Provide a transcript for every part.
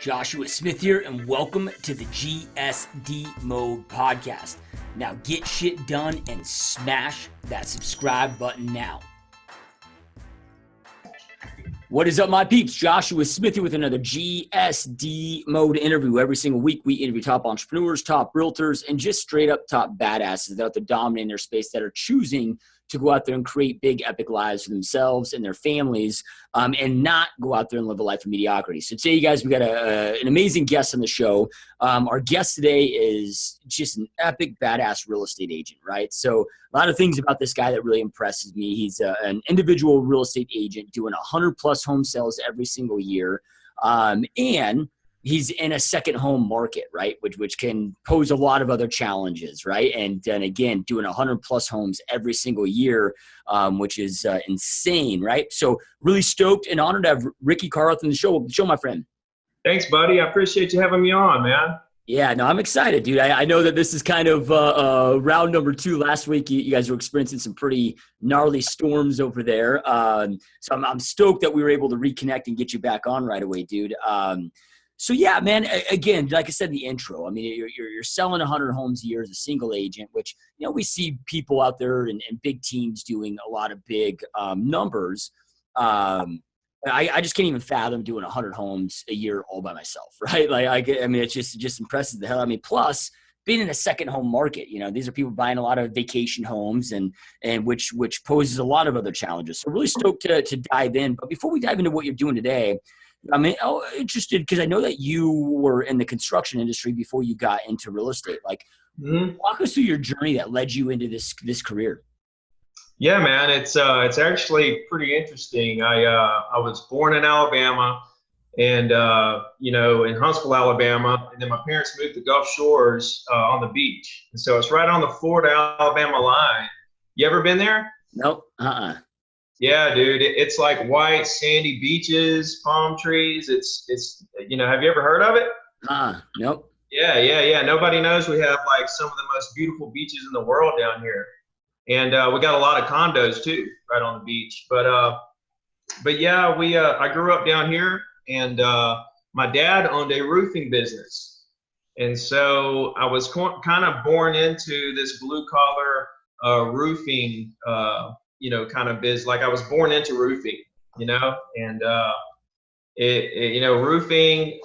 Joshua Smith here, and welcome to the GSD Mode Podcast. Now get shit done and smash that subscribe button now. What is up, my peeps? Joshua Smith here with another GSD Mode interview. Every single week, we interview top entrepreneurs, top realtors, and just straight up top badasses that are out there dominating their space that are choosing to go out there and create big, epic lives for themselves and their families, and not go out there and live a life of mediocrity. So today, you guys, we got an amazing guest on the show. Our guest today is just an epic, badass real estate agent, right? So a lot of things about this guy that really impresses me. He's an individual real estate agent doing 100+ home sales every single year, and he's in a second home market, right? Which can pose a lot of other challenges, right? And again, doing 100+ homes every single year, which is insane, right? So really stoked and honored to have Ricky CARRUTH on the show. My friend. Thanks, buddy. I appreciate you having me on, man. Yeah, no, I'm excited, dude. I know that this is kind of round number 2. Last week, you guys were experiencing some pretty gnarly storms over there. So I'm stoked that we were able to reconnect and get you back on right away, dude. So yeah, man, again, like I said in the intro, I mean, you're selling 100 homes a year as a single agent, which, you know, we see people out there and big teams doing a lot of big numbers. I just can't even fathom doing 100 homes a year all by myself, right? I mean, it's just impresses the hell out of me. Plus, being in a second home market, you know, these are people buying a lot of vacation homes and which poses a lot of other challenges. So really stoked to dive in. But before we dive into what you're doing today, I'm interested because I know that you were in the construction industry before you got into real estate. Like, walk us through your journey that led you into this career. Yeah, man, it's actually pretty interesting. I was born in Alabama, and in Huntsville, Alabama, and then my parents moved to Gulf Shores on the beach, and so it's right on the Florida-Alabama line. You ever been there? Nope. Yeah, dude, it's like white sandy beaches, palm trees. It's have you ever heard of it? Nope. Yeah. Nobody knows we have like some of the most beautiful beaches in the world down here. And we got a lot of condos too, right on the beach. But yeah, I grew up down here, and my dad owned a roofing business. And so I was kind of born into this blue collar roofing kind of biz. Like I was born into roofing, and roofing,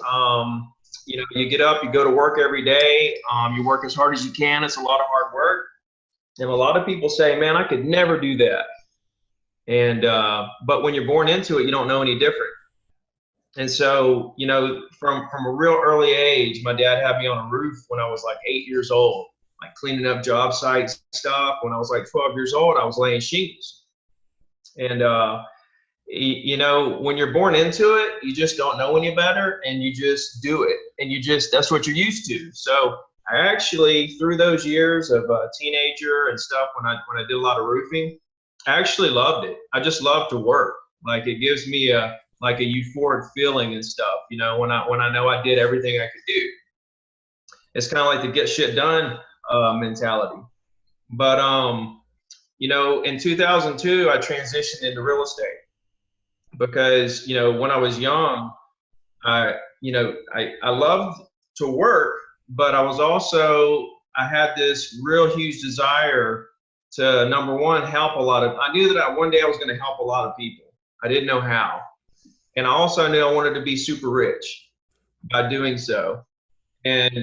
you get up, you go to work every day, you work as hard as you can. It's a lot of hard work. And a lot of people say, man, I could never do that. And, but when you're born into it, you don't know any different. And so, from a real early age, my dad had me on a roof when I was like 8 years old. Like cleaning up job sites stuff. When I was like 12 years old, I was laying shingles. And, when you're born into it, you just don't know any better, and you just do it. And that's what you're used to. So I actually, through those years of a teenager and stuff, when I did a lot of roofing, I actually loved it. I just love to work. Like it gives me a euphoric feeling and stuff, when I know I did everything I could do. It's kind of like the get shit done mentality. But in 2002, I transitioned into real estate because when I was young, I loved to work, but I had this real huge desire to, number one, help a lot of. I knew that one day I was going to help a lot of people. I didn't know how, and I also knew I wanted to be super rich by doing so. And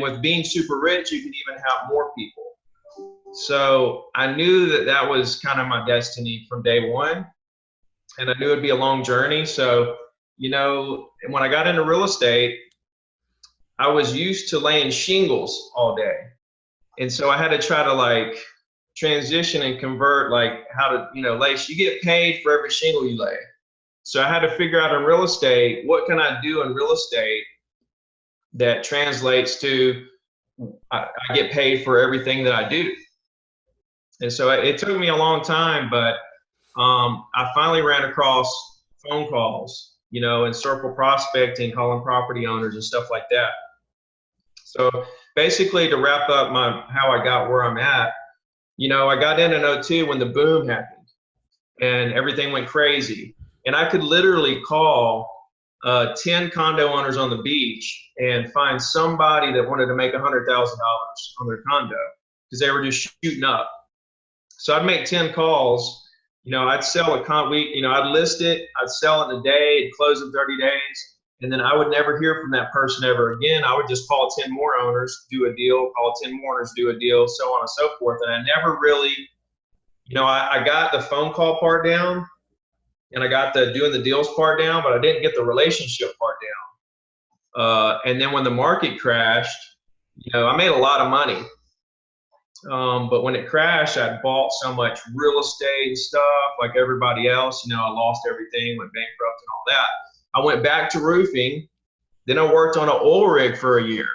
with being super rich, you can even help more people. So I knew that was kind of my destiny from day one. And I knew it'd be a long journey. So, when I got into real estate, I was used to laying shingles all day. And so I had to try to like transition and convert like how to, lay. You get paid for every shingle you lay. So I had to figure out in real estate, what can I do in real estate that translates to I get paid for everything that I do. And so it took me a long time, but I finally ran across phone calls, and circle prospecting, calling property owners and stuff like that. So basically, to wrap up how I got where I'm at, I got in 2002 when the boom happened and everything went crazy. And I could literally call 10 condo owners on the beach and find somebody that wanted to make $100,000 on their condo because they were just shooting up. So I'd make 10 calls. I'd sell I'd list it, I'd sell it in a day, it'd close in 30 days, and then I would never hear from that person ever again. I would just call 10 more owners, do a deal, call 10 more owners, do a deal, so on and so forth. And I never really, I got the phone call part down and I got the doing the deals part down, but I didn't get the relationship part down. And then when the market crashed, I made a lot of money. But when it crashed, I bought so much real estate and stuff like everybody else. I lost everything, went bankrupt and all that. I went back to roofing. Then I worked on an oil rig for a year.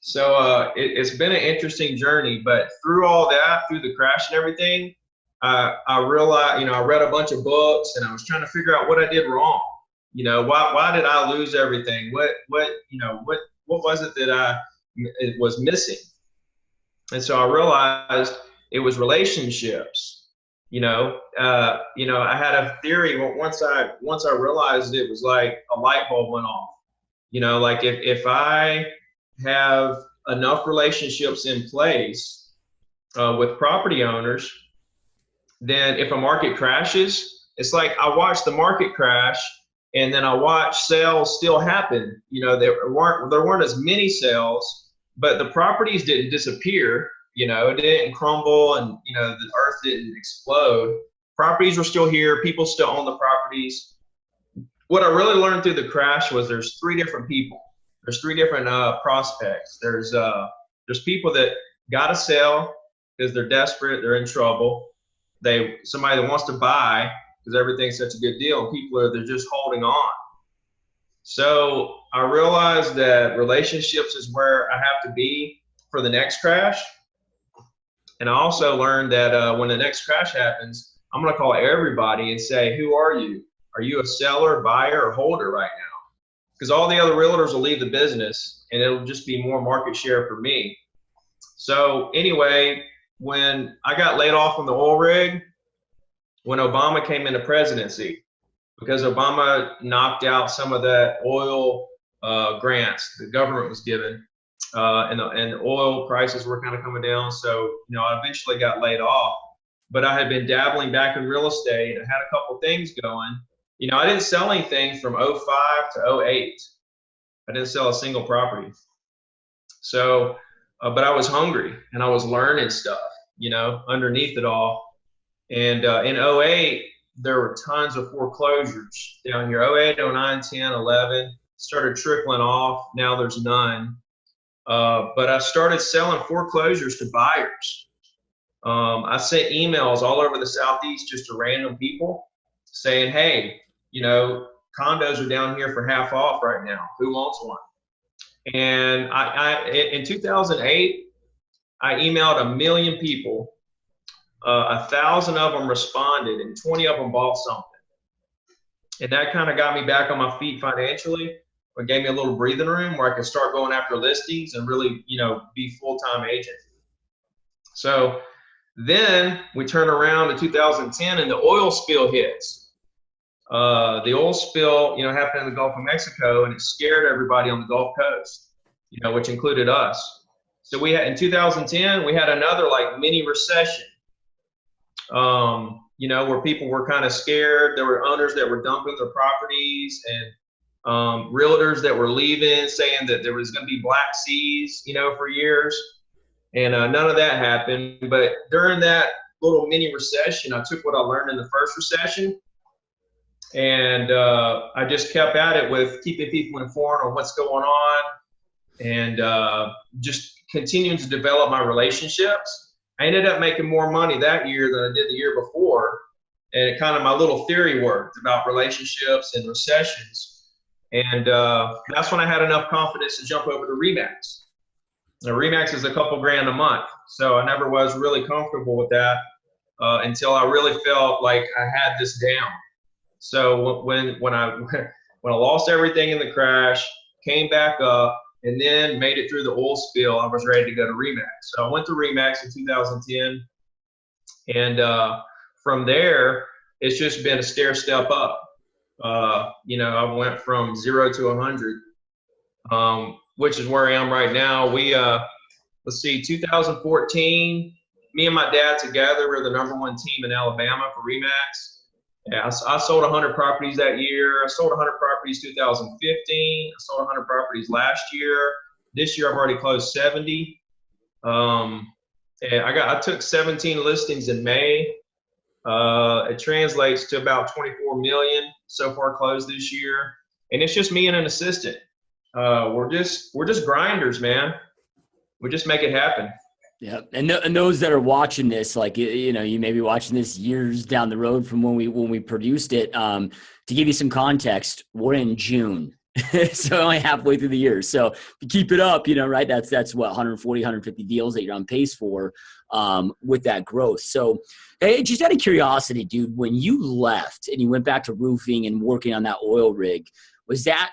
So it's been an interesting journey. But through all that, through the crash and everything, I realized, I read a bunch of books and I was trying to figure out what I did wrong. Why did I lose everything? What was it that it was missing? And so I realized it was relationships. I had a theory. Once I realized it was like a light bulb went off. Like if I have enough relationships in place with property owners, then if a market crashes, it's like I watch the market crash and then I watch sales still happen. There weren't as many sales, but the properties didn't disappear, it didn't crumble and, the earth didn't explode. Properties were still here. People still own the properties. What I really learned through the crash was there's three different people. There's three different prospects. There's people that got to sell because they're desperate, they're in trouble. Somebody that wants to buy because everything's such a good deal. And people they're just holding on. So I realized that relationships is where I have to be for the next crash. And I also learned that when the next crash happens, I'm going to call everybody and say, who are you? Are you a seller, buyer, or holder right now? Because all the other realtors will leave the business and it'll just be more market share for me. So anyway, when I got laid off from the oil rig, when Obama came into presidency, because Obama knocked out some of the oil grants the government was given, and the oil prices were kind of coming down. So, I eventually got laid off, but I had been dabbling back in real estate. I had a couple things going. I didn't sell anything from 05 to 08. I didn't sell a single property. So, but I was hungry and I was learning stuff, underneath it all. And in 08, there were tons of foreclosures down here. 08, 09, 10, 11 started trickling off. Now there's none. But I started selling foreclosures to buyers. I sent emails all over the Southeast just to random people saying, hey, condos are down here for half off right now. Who wants one? And in 2008, I emailed 1 million people. 1,000 of them responded and 20 of them bought something. And that kind of got me back on my feet financially. It gave me a little breathing room where I could start going after listings and really, be full-time agent. So then we turn around to 2010 and the oil spill hits. The oil spill, happened in the Gulf of Mexico and it scared everybody on the Gulf Coast, which included us. So in 2010, we had another like mini recession. Where people were kind of scared. There were owners that were dumping their properties and realtors that were leaving, saying that there was going to be black seas, for years. And none of that happened. But during that little mini recession, I took what I learned in the first recession and I just kept at it with keeping people informed on what's going on and just continuing to develop my relationships. I ended up making more money that year than I did the year before. And it kind of my little theory worked about relationships and recessions. And that's when I had enough confidence to jump over to Remax. Now, Remax is a couple grand a month. So I never was really comfortable with that until I really felt like I had this down. So when I lost everything in the crash, came back up, and then made it through the oil spill, I was ready to go to Remax. So I went to Remax in 2010. And from there, it's just been a stair step up. I went from 0 to 100, which is where I am right now. Let's see, 2014, me and my dad together were the #1 team in Alabama for Remax. Yeah, I sold 100 properties that year. I sold 100 properties 2015. I sold 100 properties last year. This year I've already closed 70. And I took 17 listings in May. It translates to about 24 million so far closed this year, and it's just me and an assistant. We're just grinders, man. We just make it happen. Yeah, and those that are watching this, like you may be watching this years down the road from when we produced it. To give you some context, we're in June, so only halfway through the year. So if you keep it up, right? That's what 140, 150 deals that you're on pace for with that growth. So, hey, just out of curiosity, dude, when you left and you went back to roofing and working on that oil rig, was that,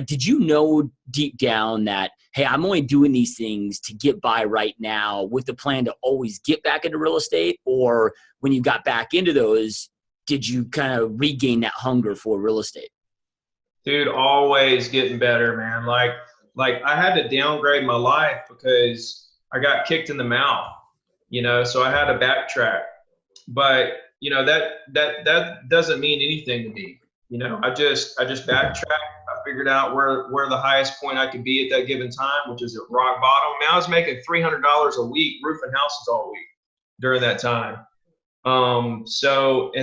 did you know deep down that, hey, I'm only doing these things to get by right now with the plan to always get back into real estate? Or when you got back into those, did you kind of regain that hunger for real estate? Dude, always getting better, man. Like I had to downgrade my life because I got kicked in the mouth, so I had to backtrack. But, that doesn't mean anything to me. I just backtracked. I figured out where the highest point I could be at that given time, which is at rock bottom. I was making $300 a week roofing houses all week during that time. And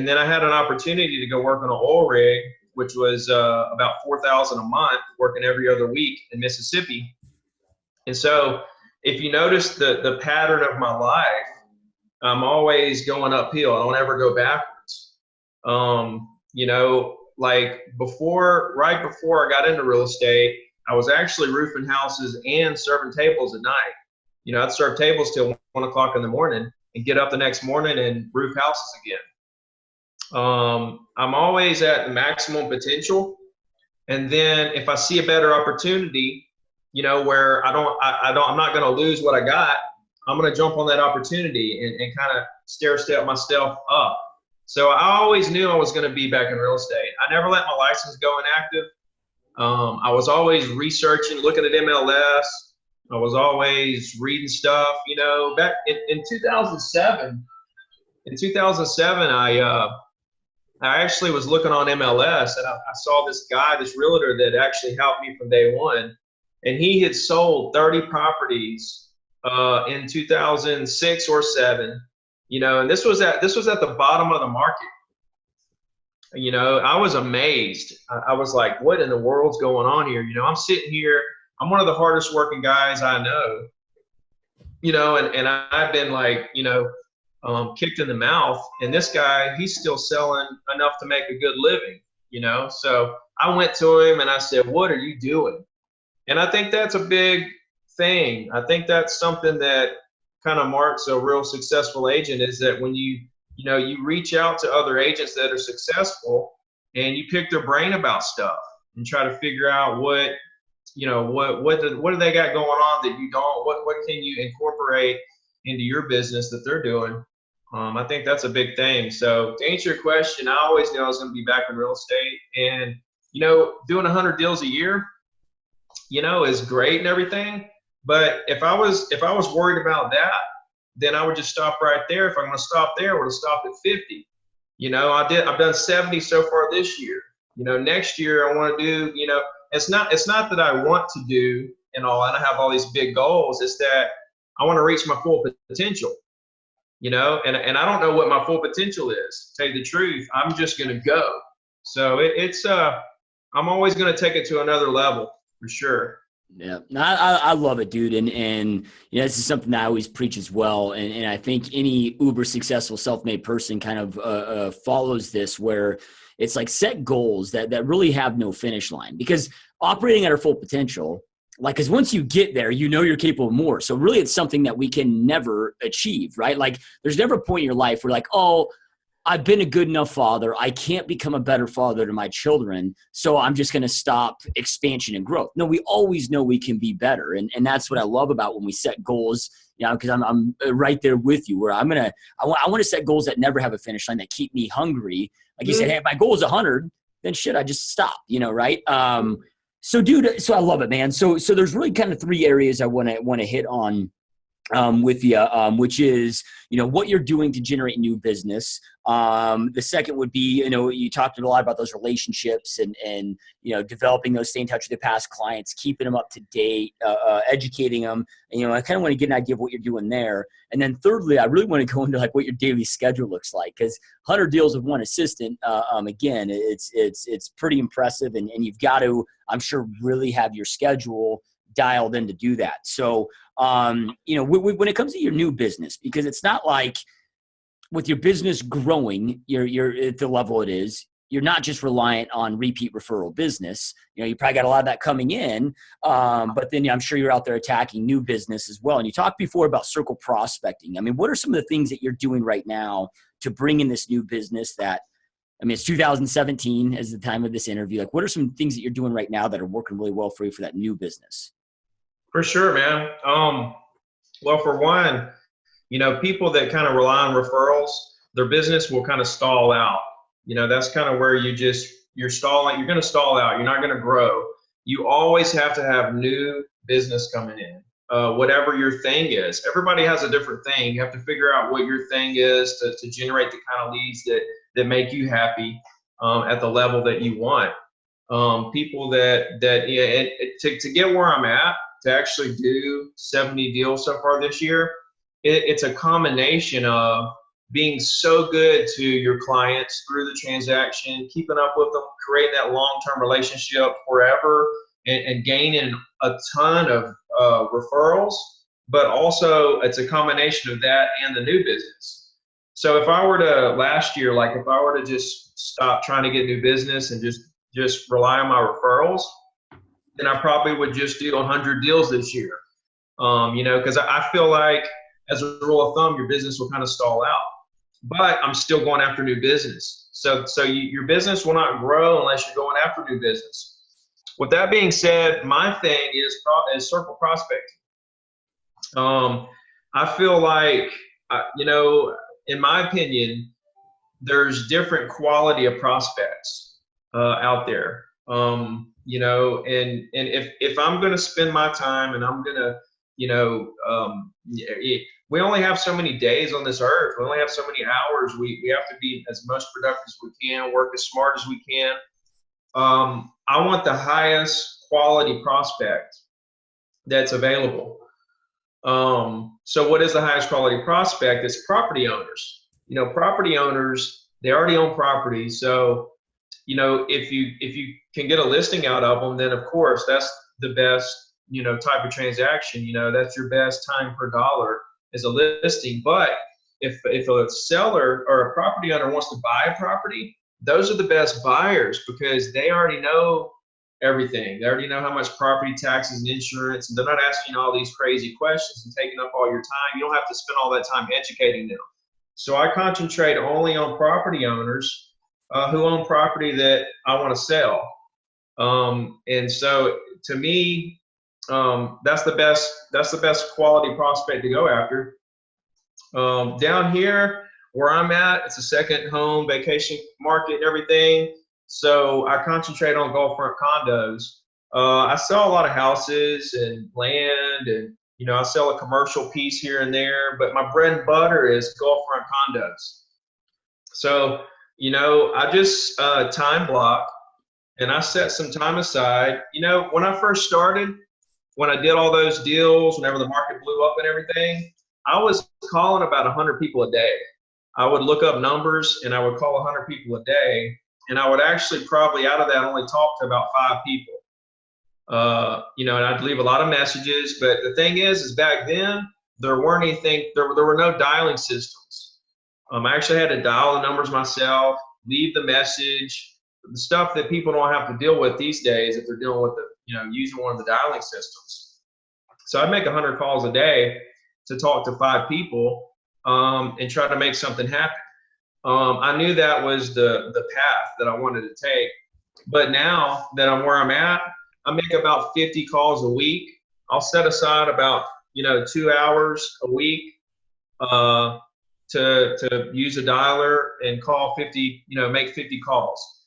then I had an opportunity to go work on an oil rig, which was about $4,000 a month, working every other week in Mississippi. And so if you notice the pattern of my life, I'm always going uphill. I don't ever go backwards. Like right before I got into real estate, I was actually roofing houses and serving tables at night. I'd serve tables till 1 o'clock in the morning and get up the next morning and roof houses again. I'm always at the maximum potential. And then if I see a better opportunity, where I'm not going to lose what I got, I'm going to jump on that opportunity and kind of stair step myself up. So I always knew I was going to be back in real estate. I never let my license go inactive. I was always researching, looking at MLS. I was always reading stuff, back in 2007. In 2007, I actually was looking on MLS, and I saw this guy, this realtor that actually helped me from day one. And he had sold 30 properties in 2006 or 7. And this was at the bottom of the market. I was amazed. I was like, what in the world's going on here? I'm sitting here. I'm one of the hardest working guys I know, and I've been like, kicked in the mouth. And this guy, he's still selling enough to make a good living, So I went to him and I said, what are you doing? And I think that's a big thing. I think that's something that kind of marks a real successful agent, is that when you reach out to other agents that are successful and you pick their brain about stuff and try to figure out what do they got going on that you don't, what can you incorporate into your business that they're doing. I think that's a big thing. So to answer your question, I always knew I was going to be back in real estate, and doing 100 deals a year, is great and everything. But if I was worried about that, then I would just stop right there. If I'm going to stop there, I would have stopped at 50. I've done 70 so far this year. Next year I want to do, it's not that I want to do and all, and I have all these big goals. It's that I want to reach my full potential, and I don't know what my full potential is. To tell you the truth, I'm just going to go. So I'm always going to take it to another level for sure. Yeah, I love it, dude. And this is something that I always preach as well. And I think any uber successful self-made person kind of follows this, where it's like set goals that really have no finish line, because operating at our full potential, because once you get there, you're capable of more. So really it's something that we can never achieve, right? Like there's never a point in your life where like, oh, I've been a good enough father. I can't become a better father to my children, so I'm just going to stop expansion and growth. No, we always know we can be better. And that's what I love about when we set goals, because I'm right there with you, where I want to set goals that never have a finish line, that keep me hungry, Like you said, hey, if my goal is 100, then shit, I just stop, right? So dude, so I love it, man. So there's really kind of three areas I want to hit on with you, which is, what you're doing to generate new business. The second would be, you talked a lot about those relationships and developing those, stay in touch with the past clients, keeping them up to date, educating them. And, I kind of want to get an idea of what you're doing there. And then thirdly, I really want to go into like what your daily schedule looks like, because 100 deals with one assistant, again, it's pretty impressive. And you've got to, I'm sure, really have your schedule dialed in to do that. So, when it comes to your new business, because it's not like with your business growing, you're at the level it is, you're not just reliant on repeat referral business. You probably got a lot of that coming in, but then I'm sure you're out there attacking new business as well. And you talked before about circle prospecting. I mean, what are some of the things that you're doing right now to bring in this new business that, it's 2017 as the time of this interview. Like, what are some things that you're doing right now that are working really well for you for that new business? For sure, man. Well, for one, people that kind of rely on referrals, their business will kind of stall out. That's kind of where you're stalling. You're going to stall out. You're not going to grow. You always have to have new business coming in, whatever your thing is. Everybody has a different thing. You have to figure out what your thing is to generate the kind of leads that make you happy at the level that you want. People to get where I'm at, to actually do 70 deals so far this year, it's a combination of being so good to your clients through the transaction, keeping up with them, creating that long-term relationship forever, and gaining a ton of referrals. But also, it's a combination of that and the new business. So if I were to last year, like if I were to just stop trying to get new business and just rely on my referrals, then I probably would just do 100 deals this year. Because I feel like, as a rule of thumb, your business will kind of stall out. But I'm still going after new business. So your business will not grow unless you're going after new business. With that being said, my thing is circle prospecting. I feel like, in my opinion, there's different quality of prospects out there. And if I'm going to spend my time and I'm going to, we only have so many days on this earth. We only have so many hours. We have to be as most productive as we can, work as smart as we can. I want the highest quality prospect that's available. So what is the highest quality prospect? It's property owners. Property owners, they already own property. So, if you can get a listing out of them, then of course that's the best, type of transaction. That's your best time per dollar is a listing. But if a seller or a property owner wants to buy a property, those are the best buyers because they already know everything. They already know how much property taxes and insurance, and they're not asking you all these crazy questions and taking up all your time. You don't have to spend all that time educating them. So I concentrate only on property owners who own property that I want to sell. And so to me, that's the best quality prospect to go after. Down here where I'm at, it's a second home vacation market and everything. So I concentrate on Gulfront condos. I sell a lot of houses and land, and I sell a commercial piece here and there, but my bread and butter is Gulfront condos. So, I just time block, and I set some time aside. When I first started, when I did all those deals, whenever the market blew up and everything, I was calling about 100 people a day. I would look up numbers, and I would call 100 people a day, and I would actually probably out of that only talk to about 5 people. And I'd leave a lot of messages, but the thing is back then there weren't anything, there were no dialing systems. I actually had to dial the numbers myself, leave the message, the stuff that people don't have to deal with these days if they're dealing with using one of the dialing systems. So I'd make 100 calls a day to talk to 5 people, and try to make something happen. I knew that was the path that I wanted to take, but now that I'm where I'm at, I make about 50 calls a week. I'll set aside about 2 hours a week to use a dialer and call 50, make 50 calls.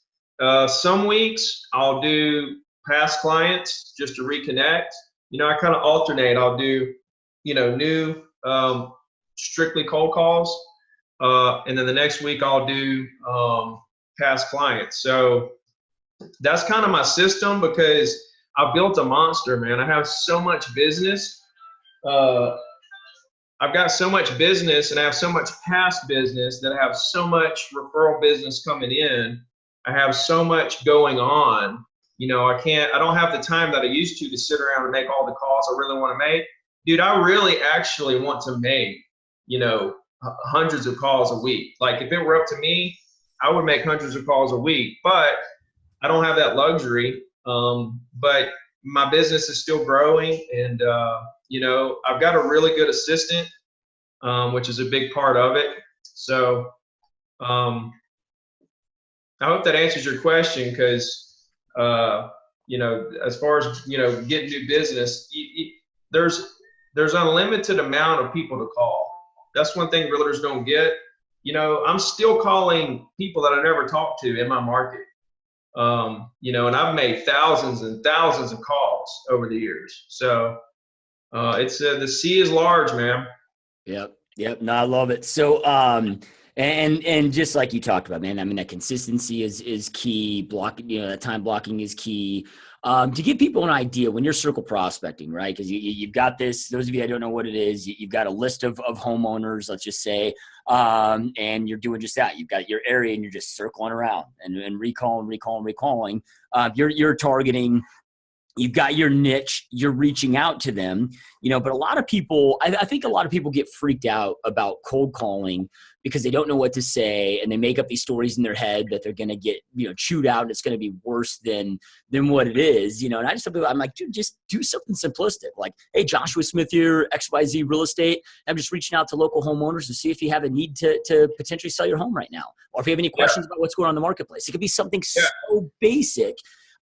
Some weeks I'll do past clients just to reconnect. I kind of alternate. I'll do, new strictly cold calls. And then the next week I'll do past clients. So that's kind of my system because I've built a monster, man. I have so much business. I've got so much business and I have so much past business that I have so much referral business coming in. I have so much going on. I don't have the time that I used to sit around and make all the calls I really want to make. Dude, I really actually want to make, hundreds of calls a week. Like if it were up to me, I would make hundreds of calls a week, but I don't have that luxury. But my business is still growing and, I've got a really good assistant, which is a big part of it. So, I hope that answers your question because, as far as, getting new business, there's unlimited amount of people to call. That's one thing realtors don't get. I'm still calling people that I never talked to in my market. And I've made thousands and thousands of calls over the years. So it's the sea is large, man. Yep. No, I love it. So, and just like you talked about, man, I mean, that consistency is key. That time blocking is key. To give people an idea when you're circle prospecting, right? Because you've got this, those of you that don't know what it is, you've got a list of homeowners, let's just say, and you're doing just that. You've got your area and you're just circling around and recalling. You're targeting. You've got your niche, you're reaching out to them, but a lot of people, I think a lot of people get freaked out about cold calling because they don't know what to say and they make up these stories in their head that they're going to get, chewed out and it's going to be worse than what it is, and I just tell people, I'm like, dude, just do something simplistic. Like, hey, Joshua Smith here, XYZ Real Estate. I'm just reaching out to local homeowners to see if you have a need to potentially sell your home right now. Or if you have any questions about what's going on in the marketplace. It could be something so basic.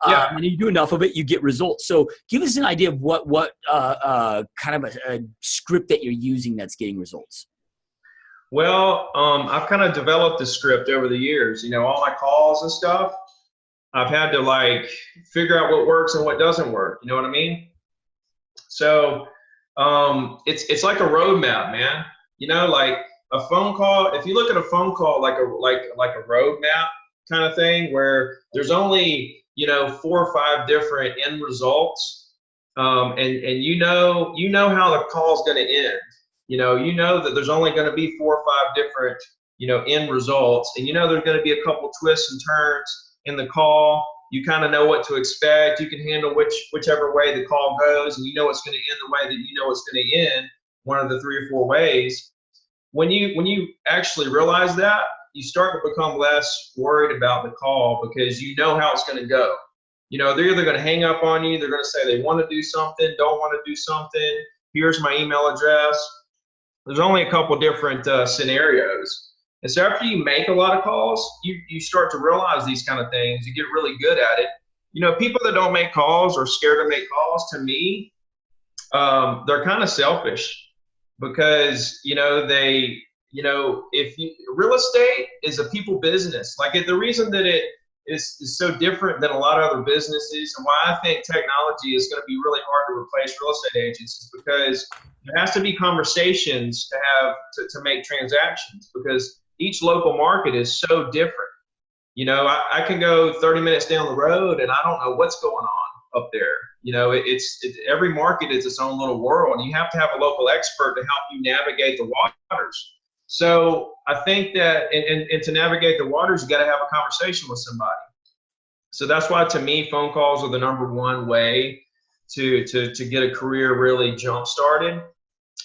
And you do enough of it, you get results. So give us an idea of what kind of a script that you're using that's getting results. Well, I've kind of developed a script over the years, all my calls and stuff. I've had to figure out what works and what doesn't work. You know what I mean? So it's like a roadmap, man. Like a phone call. If you look at a phone call like a roadmap kind of thing where there's only 4 or 5 different end results, and you know how the call's going to end. You know that there's only going to be 4 or 5 different end results, and there's going to be a couple twists and turns in the call. You kind of know what to expect. You can handle whichever way the call goes, and it's going to end the way that it's going to end, one of the 3 or 4 ways. When you actually realize that, you start to become less worried about the call because you know how it's going to go. They're either going to hang up on you. They're going to say they want to do something, don't want to do something. Here's my email address. There's only a couple different scenarios. And so after you make a lot of calls, you start to realize these kind of things. You get really good at it. People that don't make calls or scared to make calls, to me, they're kind of selfish because, real estate is a people business. The reason that it is so different than a lot of other businesses and why I think technology is going to be really hard to replace real estate agents is because there has to be conversations to make transactions because each local market is so different. I can go 30 minutes down the road and I don't know what's going on up there. Every market is its own little world, and you have to have a local expert to help you navigate the waters. So I think that, and to navigate the waters, you got to have a conversation with somebody. So that's why, to me, phone calls are the #1 way to get a career really jump started.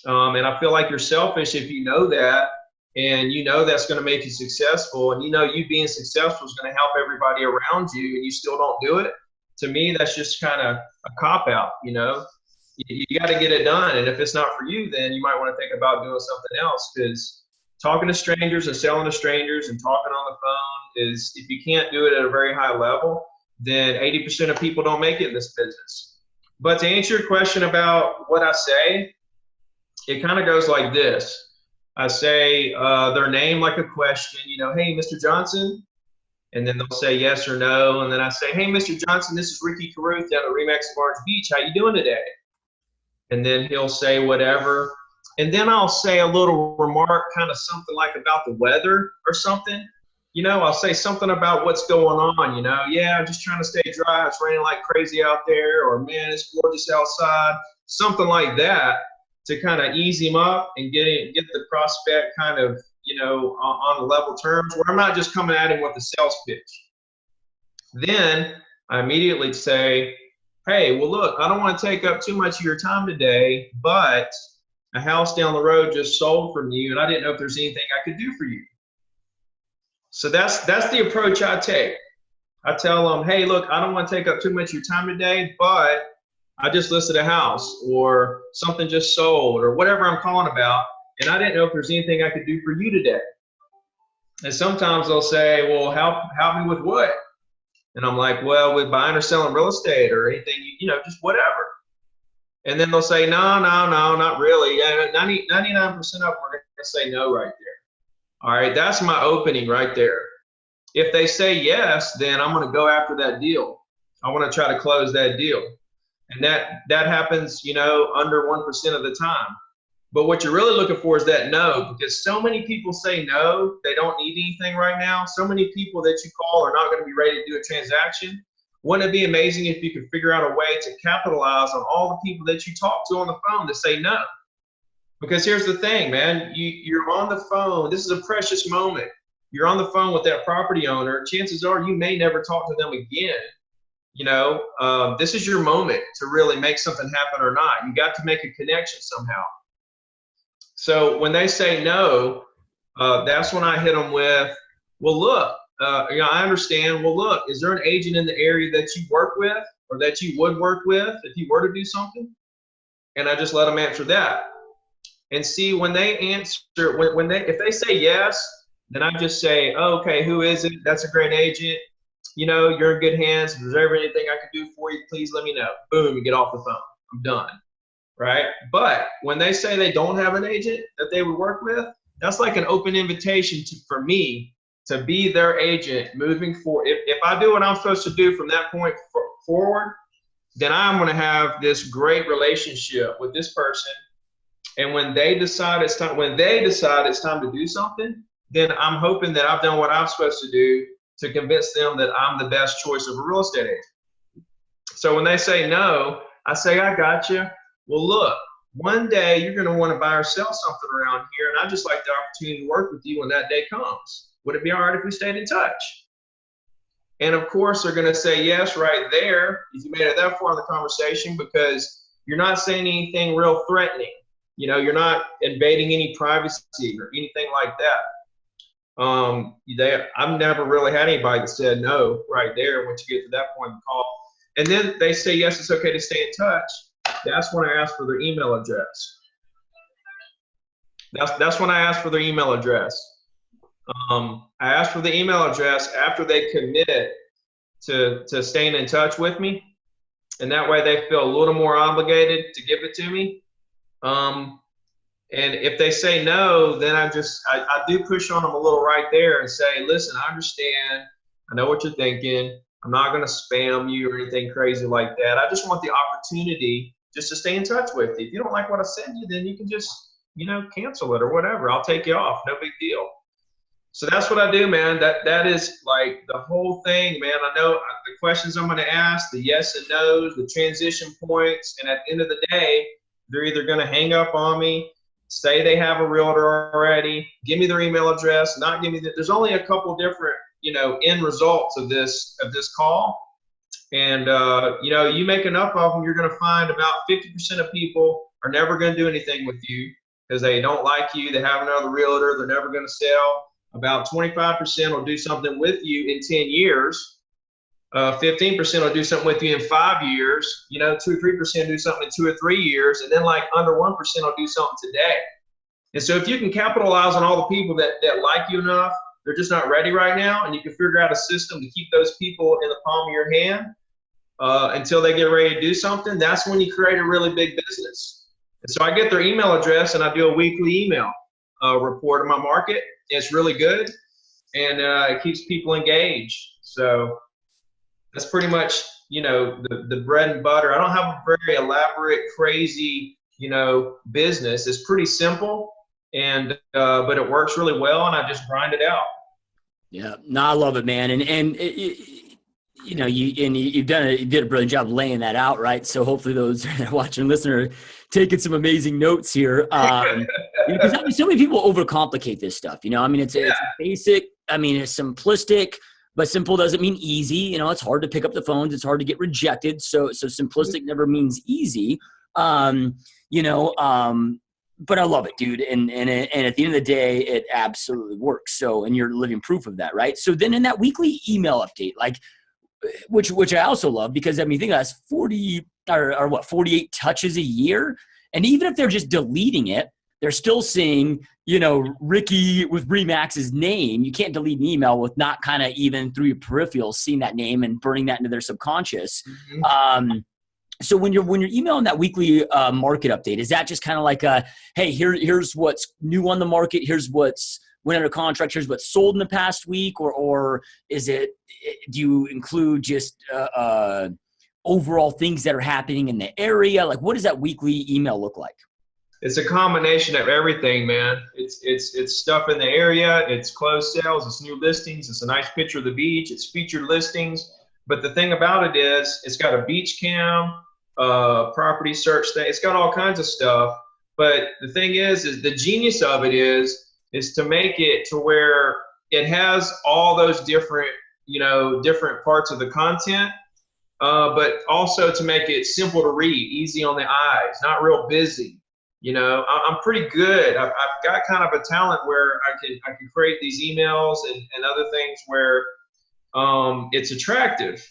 And I feel like you're selfish if you know that, and that's going to make you successful, and you being successful is going to help everybody around you, and you still don't do it. To me, that's just kind of a cop-out. You got to get it done, and if it's not for you, then you might want to think about doing something else because talking to strangers and selling to strangers and talking on the phone is, if you can't do it at a very high level, then 80% of people don't make it in this business. But to answer your question about what I say, it kind of goes like this. I say their name like a question, you know, hey, Mr. Johnson. And then they'll say yes or no. And then I say, hey, Mr. Johnson, this is Ricky Carruth down at Remax of Orange Beach. How you doing today? And then he'll say whatever. And then I'll say a little remark, kind of something like about the weather or something. You know, I'll say something about what's going on, you know. Yeah, I'm just trying to stay dry. It's raining like crazy out there. Or, man, it's gorgeous outside. Something like that to kind of ease him up and get the prospect kind of, you know, on level terms where I'm not just coming at him with a sales pitch. Then I immediately say, hey, well, look, I don't want to take up too much of your time today, but a house down the road just sold from you, and I didn't know if there's anything I could do for you. So that's the approach I take. I tell them, hey, look, I don't want to take up too much of your time today, but I just listed a house or something just sold or whatever I'm calling about, and I didn't know if there's anything I could do for you today. And sometimes they'll say, well, help me with what? And I'm like, well, with buying or selling real estate or anything, you know, just whatever. And then they'll say, no, not really. Yeah, 99% of them are going to say no right there. All right, that's my opening right there. If they say yes, then I'm going to go after that deal. I want to try to close that deal. And that happens, you know, under 1% of the time. But what you're really looking for is that no, because so many people say no, they don't need anything right now. So many people that you call are not going to be ready to do a transaction. Wouldn't it be amazing if you could figure out a way to capitalize on all the people that you talk to on the phone that say no? Because here's the thing, man, you're on the phone. This is a precious moment. You're on the phone with that property owner. Chances are you may never talk to them again. You know, this is your moment to really make something happen or not. You got to make a connection somehow. So when they say no, that's when I hit them with, well, look, you know, I understand. Well, look, is there an agent in the area that you work with or that you would work with if you were to do something? And I just let them answer that. And see, when they answer, if they say yes, then I just say, oh, okay, who is it? That's a great agent. You know, you're in good hands. If there's ever anything I can do for you, please let me know. Boom, you get off the phone. I'm done. Right? But when they say they don't have an agent that they would work with, that's like an open invitation for me to be their agent moving forward. If I do what I'm supposed to do from that point forward, then I'm going to have this great relationship with this person. And when they decide it's time to do something, then I'm hoping that I've done what I'm supposed to do to convince them that I'm the best choice of a real estate agent. So when they say no, I say, I got you. Well, look, one day you're going to want to buy or sell something around here, and I'd just like the opportunity to work with you when that day comes. Would it be all right if we stayed in touch? And of course, they're going to say yes right there if you made it that far in the conversation, because you're not saying anything real threatening. You know, you're not invading any privacy or anything like that. I've never really had anybody that said no right there once you get to that point in the call. And then they say, yes, it's okay to stay in touch. That's when I ask for their email address. That's when I ask for their email address. I ask for the email address after they commit to staying in touch with me. And that way they feel a little more obligated to give it to me. And if they say no, then I do push on them a little right there and say, listen, I understand. I know what you're thinking. I'm not going to spam you or anything crazy like that. I just want the opportunity just to stay in touch with you. If you don't like what I send you, then you can just, you know, cancel it or whatever. I'll take you off. No big deal. So that's what I do, man. That is like the whole thing, man. I know the questions I'm going to ask, the yes and no's, the transition points. And at the end of the day, they're either going to hang up on me, say they have a realtor already, give me their email address, not give me that. There's only a couple different, you know, end results of this call. And, you know, you make enough of them, you're going to find about 50% of people are never going to do anything with you because they don't like you. They have another realtor. They're never going to sell. About 25% will do something with you in 10 years. 15% will do something with you in 5 years. You know, 2 or 3% do something in 2 or 3 years. And then like under 1% will do something today. And so if you can capitalize on all the people that like you enough, they're just not ready right now, and you can figure out a system to keep those people in the palm of your hand until they get ready to do something, that's when you create a really big business. And so I get their email address and I do a weekly email. report of my market. It's really good, and it keeps people engaged. So that's pretty much, the bread and butter. I don't have a very elaborate, crazy, business. It's pretty simple, and but it works really well, and I just grind it out. Yeah, no, I love it, man. And you did a brilliant job laying that out, right? So hopefully those watching and listening are taking some amazing notes here. Because so many people overcomplicate this stuff. It's basic. It's simplistic, but simple doesn't mean easy. It's hard to pick up the phones. It's hard to get rejected. So simplistic never means easy. But I love it, dude. And at the end of the day, it absolutely works. So, and you're living proof of that, right? So then in that weekly email update, like, which I also love, because think that's 48 touches a year. And even if they're just deleting it, they're still seeing, Ricky with Remax's name. You can't delete an email with not kind of even through your peripherals seeing that name and burning that into their subconscious. Mm-hmm. So when you're emailing that weekly market update, is that just kind of like hey, here's what's new on the market, here's what's went under contract, here's what's sold in the past week, or is it, do you include just overall things that are happening in the area? Like, what does that weekly email look like? It's a combination of everything, man. It's stuff in the area, it's closed sales, it's new listings, it's a nice picture of the beach, it's featured listings. But the thing about it is, it's got a beach cam, property search thing. It's got all kinds of stuff. But the thing is the genius of it is to make it to where it has all those different parts of the content, but also to make it simple to read, easy on the eyes, not real busy. I'm pretty good. I've got kind of a talent where I can create these emails and other things where it's attractive,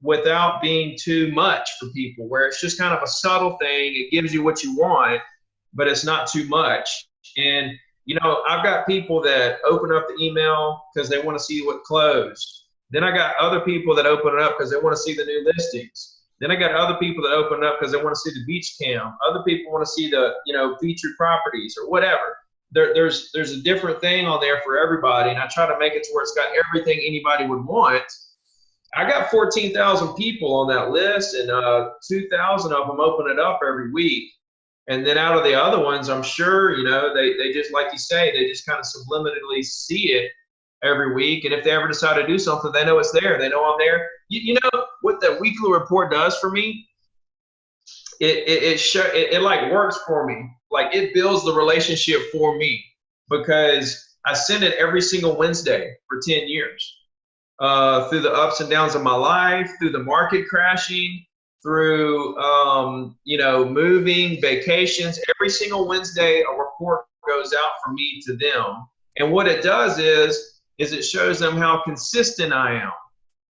without being too much for people, where it's just kind of a subtle thing. It gives you what you want, but it's not too much. And, I've got people that open up the email because they want to see what closed. Then I got other people that open it up because they want to see the new listings. Then I got other people that open it up because they want to see the beach cam. Other people want to see the, featured properties or whatever. There's a different thing on there for everybody, and I try to make it to where it's got everything anybody would want. I got 14,000 people on that list, and 2,000 of them open it up every week. And then out of the other ones, I'm sure, they just, like you say, they just kind of subliminally see it every week. And if they ever decide to do something, they know it's there. They know I'm there. You know what the weekly report does for me? It like works for me. Like, it builds the relationship for me, because I send it every single Wednesday for 10 years, through the ups and downs of my life, through the market crashing, through, moving, vacations. Every single Wednesday, a report goes out from me to them. And what it does is it shows them how consistent I am.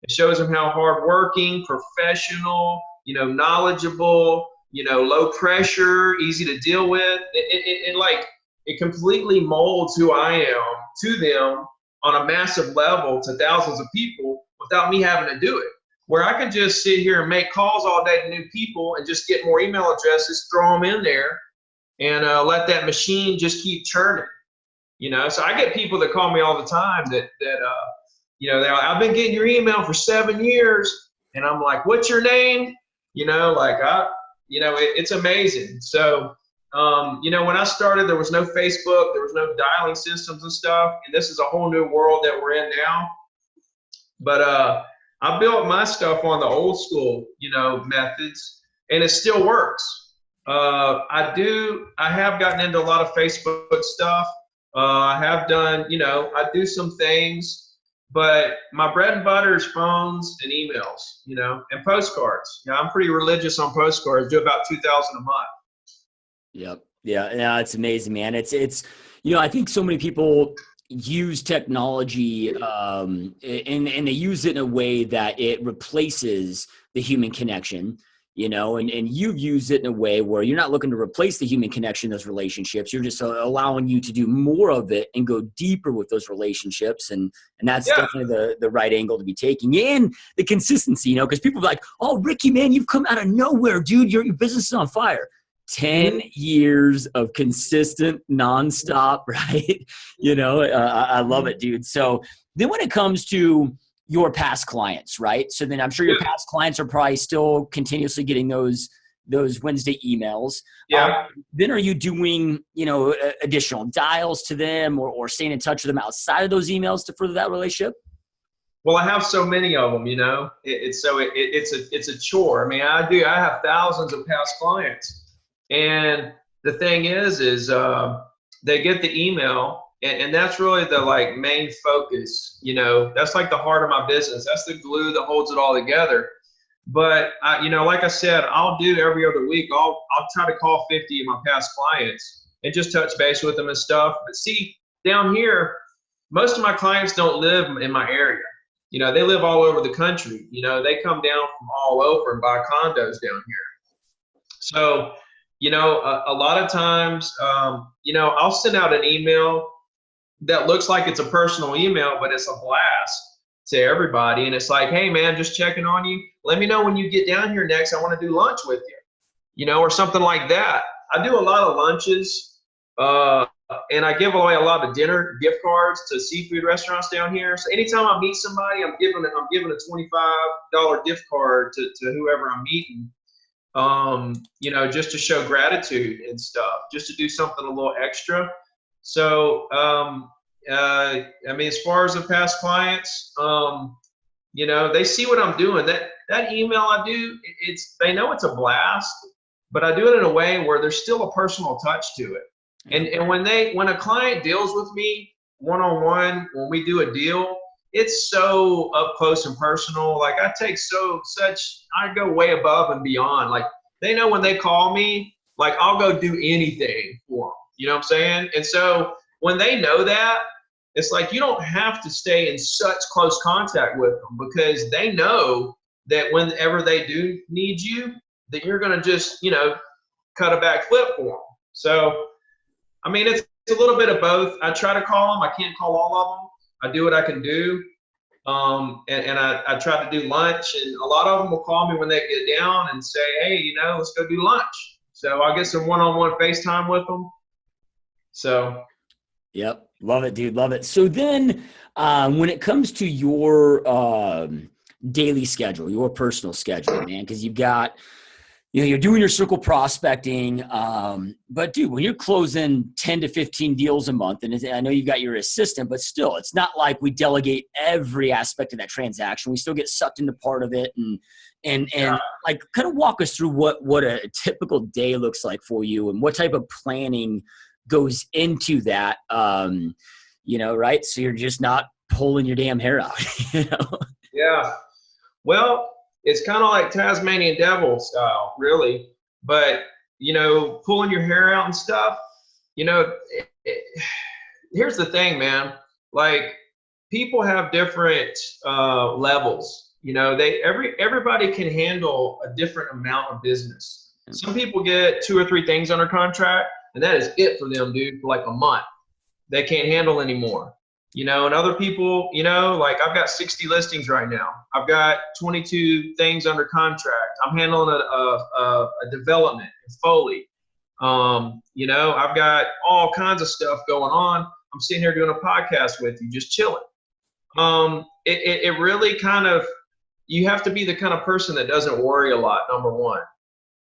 It shows them how hardworking, professional, knowledgeable, low pressure, easy to deal with. It completely molds who I am to them on a massive level to thousands of people without me having to do it. Where I can just sit here and make calls all day to new people and just get more email addresses, throw them in there, and let that machine just keep churning. So I get people that call me all the time that they're like, I've been getting your email for 7 years, and I'm like, what's your name? It's amazing. So, when I started, there was no Facebook, there was no dialing systems and stuff, and this is a whole new world that we're in now. But I built my stuff on the old school, methods, and it still works. I have gotten into a lot of Facebook stuff. I have done, I do some things, but my bread and butter is phones and emails, and postcards. I'm pretty religious on postcards. Do about 2,000 a month. Yep. Yeah. No, it's amazing, man. It's, I think so many people use technology, and they use it in a way that it replaces the human connection, and you've used it in a way where you're not looking to replace the human connection, those relationships. You're just allowing you to do more of it and go deeper with those relationships. And that's definitely the right angle to be taking, and the consistency, because people are like, oh, Ricky, man, you've come out of nowhere, dude. Your business is on fire. 10 years of consistent nonstop, right? I love it, dude. So then when it comes to your past clients, right? So then I'm sure your past clients are probably still continuously getting those Wednesday emails. Yeah. Then are you doing, additional dials to them or staying in touch with them outside of those emails to further that relationship? Well, I have so many of them, it's a chore. I mean, I have thousands of past clients, and the thing is they get the email, and that's really the like main focus. That's like the heart of my business. That's the glue that holds it all together. But like I said, I'll do every other week. I'll try to call 50 of my past clients and just touch base with them and stuff. But see, down here, most of my clients don't live in my area. They live all over the country. They come down from all over and buy condos down here. So, a lot of times, I'll send out an email that looks like it's a personal email, but it's a blast to everybody. And it's like, hey, man, just checking on you. Let me know when you get down here next. I want to do lunch with you, or something like that. I do a lot of lunches. And I give away a lot of dinner gift cards to seafood restaurants down here. So anytime I meet somebody, I'm giving a $25 gift card to whoever I'm meeting, just to show gratitude and stuff, just to do something a little extra. So, as far as the past clients, they see what I'm doing. That email I do, they know it's a blast, but I do it in a way where there's still a personal touch to it. And when a client deals with me one-on-one, when we do a deal, it's so up close and personal. Like I go way above and beyond. Like they know when they call me, like I'll go do anything for them. You know what I'm saying? And so when they know that, it's like you don't have to stay in such close contact with them, because they know that whenever they do need you, that you're going to just, cut a back flip for them. So, it's a little bit of both. I try to call them. I can't call all of them. I do what I can do. And I try to do lunch, and a lot of them will call me when they get down and say, hey, let's go do lunch. So I'll get some one-on-one FaceTime with them. So. Yep. Love it, dude. Love it. So then when it comes to your daily schedule, your personal schedule, man, because you've got, you're doing your circle prospecting, but dude, when you're closing 10 to 15 deals a month, and I know you've got your assistant, but still, it's not like we delegate every aspect of that transaction. We still get sucked into part of it, and like kind of walk us through what a typical day looks like for you, and what type of planning goes into that, right? So you're just not pulling your damn hair out, Yeah. Well, it's kind of like Tasmanian devil style, really. But, pulling your hair out and stuff, here's the thing, man. Like, people have different levels. Everybody can handle a different amount of business. Some people get 2 or 3 things under contract, and that is it for them, dude, for like a month. They can't handle anymore. And other people, like I've got 60 listings right now. I've got 22 things under contract. I'm handling a development in Foley. I've got all kinds of stuff going on. I'm sitting here doing a podcast with you, just chilling. It really kind of, you have to be the kind of person that doesn't worry a lot, number one.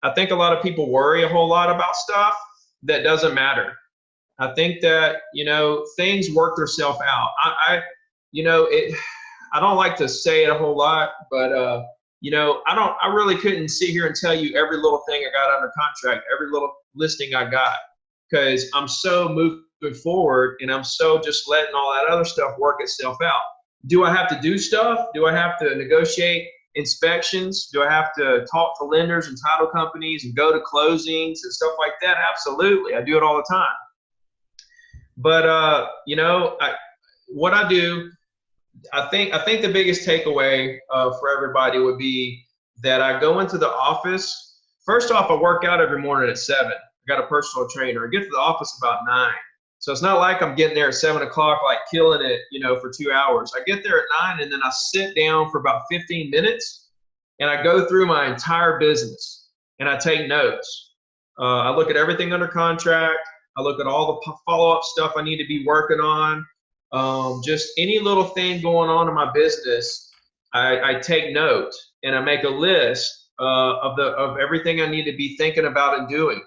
I think a lot of people worry a whole lot about stuff that doesn't matter. I think that, things work themselves out. I don't like to say it a whole lot, but, I really couldn't sit here and tell you every little thing I got under contract, every little listing I got, because I'm so moving forward and I'm so just letting all that other stuff work itself out. Do I have to do stuff? Do I have to negotiate inspections? Do I have to talk to lenders and title companies and go to closings and stuff like that? Absolutely. I do it all the time. But, what I do, I think the biggest takeaway for everybody would be that I go into the office. First off, I work out every morning at 7. I got a personal trainer. I get to the office about 9. So it's not like I'm getting there at 7 o'clock, like killing it, for 2 hours. I get there at 9, and then I sit down for about 15 minutes, and I go through my entire business, and I take notes. I look at everything under contract. I look at all the follow-up stuff I need to be working on. Just any little thing going on in my business, I take note and I make a list of everything I need to be thinking about and doing.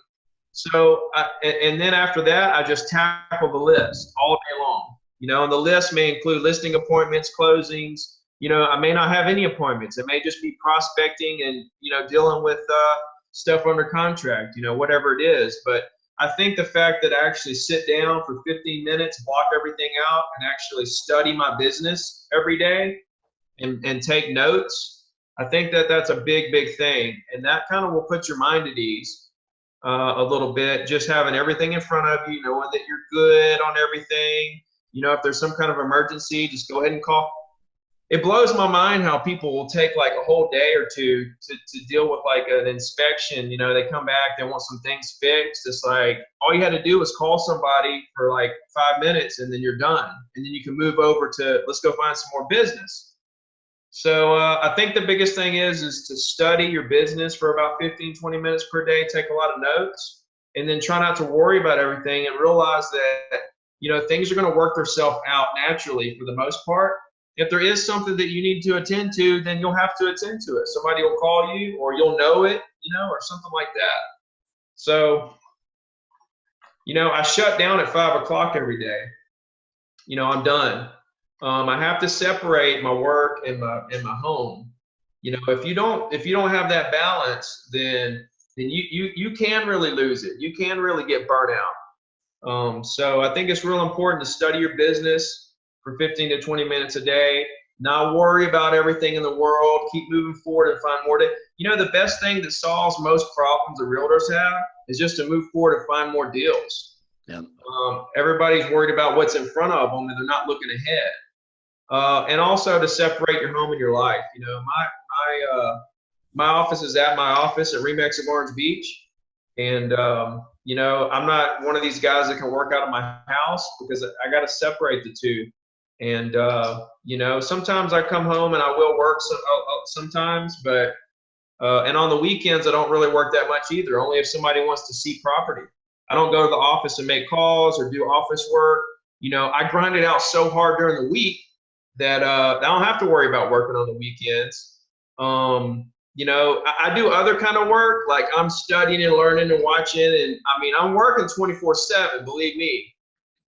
So, and then after that, I just tackle the list all day long. And the list may include listing appointments, closings. I may not have any appointments. It may just be prospecting and, dealing with stuff under contract, whatever it is. But I think the fact that I actually sit down for 15 minutes, block everything out, and actually study my business every day and take notes, I think that that's a big, big thing. And that kind of will put your mind at ease a little bit, just having everything in front of you, knowing that you're good on everything. If there's some kind of emergency, just go ahead and call. It blows my mind how people will take like a whole day or two to deal with like an inspection. They come back, they want some things fixed. It's like all you had to do was call somebody for like 5 minutes and then you're done. And then you can move over to, let's go find some more business. So I think the biggest thing is to study your business for about 15, 20 minutes per day, take a lot of notes, and then try not to worry about everything and realize that, things are going to work themselves out naturally for the most part. If there is something that you need to attend to, then you'll have to attend to it. Somebody will call you or you'll know it, or something like that. So, I shut down at 5 o'clock every day. I'm done. I have to separate my work and my home. If you don't have that balance, then you can really lose it. You can really get burnt out. So I think it's real important to study your business for 15 to 20 minutes a day, not worry about everything in the world, keep moving forward and find more. The best thing that solves most problems that realtors have is just to move forward and find more deals. Yeah. Everybody's worried about what's in front of them and they're not looking ahead. And also to separate your home and your life. My office is at my office at Remax of Orange Beach. And, I'm not one of these guys that can work out of my house because I got to separate the two. And, sometimes I come home and I will work sometimes, but, and on the weekends, I don't really work that much either, only if somebody wants to see property. I don't go to the office and make calls or do office work. I grind it out so hard during the week that I don't have to worry about working on the weekends. I do other kind of work, like I'm studying and learning and watching, and I'm working 24/7, believe me,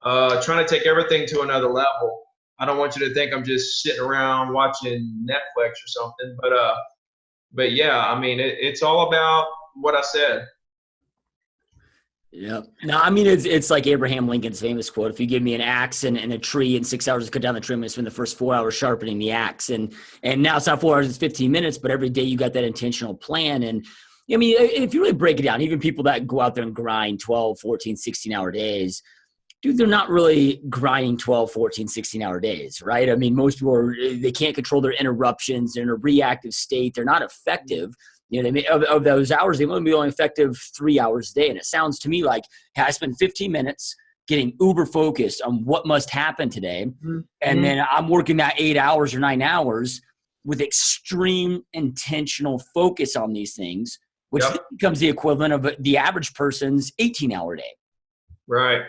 trying to take everything to another level. I don't want you to think I'm just sitting around watching Netflix or something, but yeah, it's all about what I said. Yeah. No, it's like Abraham Lincoln's famous quote: "If you give me an axe and a tree in 6 hours to cut down the tree, I'm going to spend the first 4 hours sharpening the axe." And now it's not 4 hours, it's 15 minutes, but every day you got that intentional plan. And if you really break it down, even people that go out there and grind 12, 14, 16-hour days, dude, they're not really grinding 12, 14, 16-hour days, right? Most people they can't control their interruptions. They're in a reactive state. They're not effective. They may, of those hours, they might be only effective 3 hours a day. And it sounds to me like, hey, I spend 15 minutes getting uber focused on what must happen today. Mm-hmm. And then I'm working that 8 hours or 9 hours with extreme intentional focus on these things, which becomes the equivalent of the average person's 18-hour day. Right.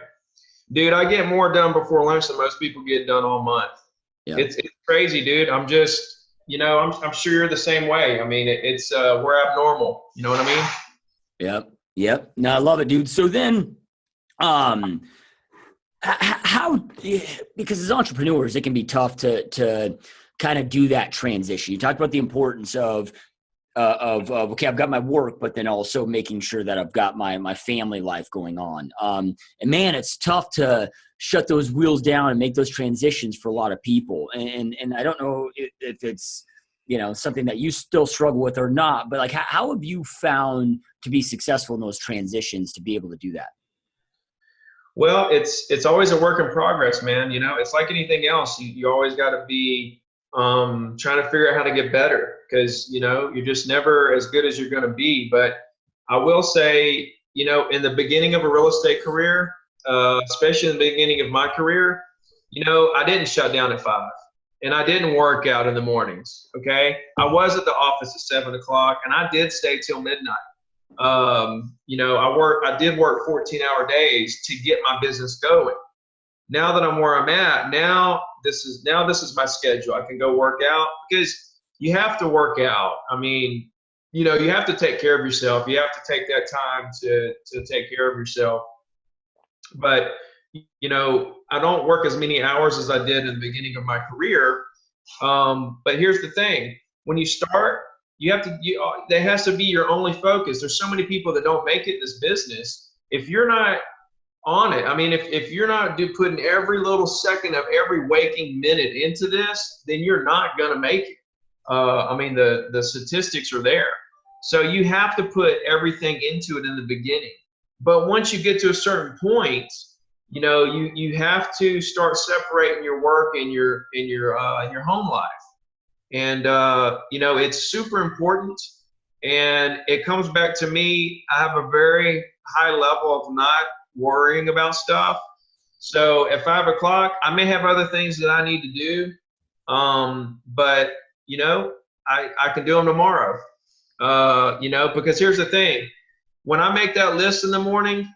Dude, I get more done before lunch than most people get done all month. Yep. It's crazy, dude. I'm just, I'm sure you're the same way. We're abnormal. You know what I mean? Yep. No, I love it, dude. So then, how, because as entrepreneurs, it can be tough to kind of do that transition. You talked about the importance of okay, I've got my work, but then also making sure that I've got my family life going on. And man, it's tough to shut those wheels down and make those transitions for a lot of people. And I don't know if it's, something that you still struggle with or not, but like, how have you found to be successful in those transitions to be able to do that? Well, it's always a work in progress, man. It's like anything else. You always got to be trying to figure out how to get better, because you're just never as good as you're going to be. But I will say, in the beginning of a real estate career, especially in the beginning of my career, I didn't shut down at 5 and I didn't work out in the mornings. Okay. I was at the office at 7 o'clock and I did stay till midnight. I did work 14-hour days to get my business going. Now that I'm where I'm at, now this is my schedule. I can go work out because you have to work out. I mean, you have to take care of yourself. You have to take that time to take care of yourself. But, I don't work as many hours as I did in the beginning of my career. But here's the thing. When you start, that has to be your only focus. There's so many people that don't make it in this business. If you're not on it, I mean, if you're not putting every little second of every waking minute into this, then you're not going to make it. I mean, the statistics are there. So you have to put everything into it in the beginning. But once you get to a certain point, you have to start separating your work and your home life. And it's super important. And it comes back to me. I have a very high level of not worrying about stuff. So at 5 o'clock, I may have other things that I need to do. But I can do them tomorrow. Because here's the thing. When I make that list in the morning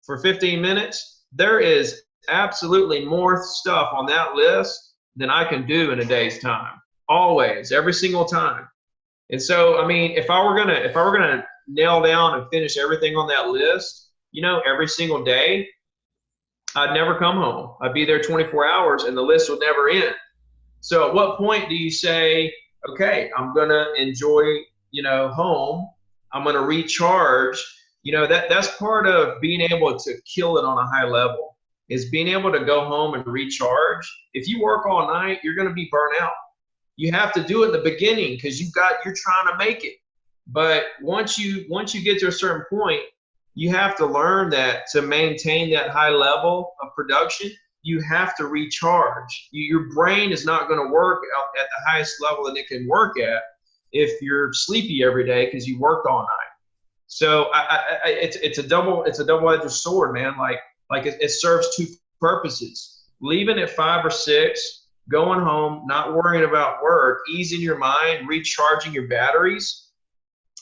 for 15 minutes, there is absolutely more stuff on that list than I can do in a day's time. Always, every single time. And so, I mean, if I were gonna nail down and finish everything on that list, every single day, I'd never come home. I'd be there 24 hours and the list would never end. So at what point do you say, okay, I'm gonna enjoy, home. I'm gonna recharge. That's part of being able to kill it on a high level, is being able to go home and recharge. If you work all night, you're gonna be burnt out. You have to do it in the beginning because you're trying to make it. But once you get to a certain point, you have to learn that to maintain that high level of production, you have to recharge. Your brain is not going to work at the highest level that it can work at if you're sleepy every day because you worked all night. So it's a double-edged sword, man. Like it serves two purposes. Leaving at 5 or 6. Going home, not worrying about work, easing your mind, recharging your batteries,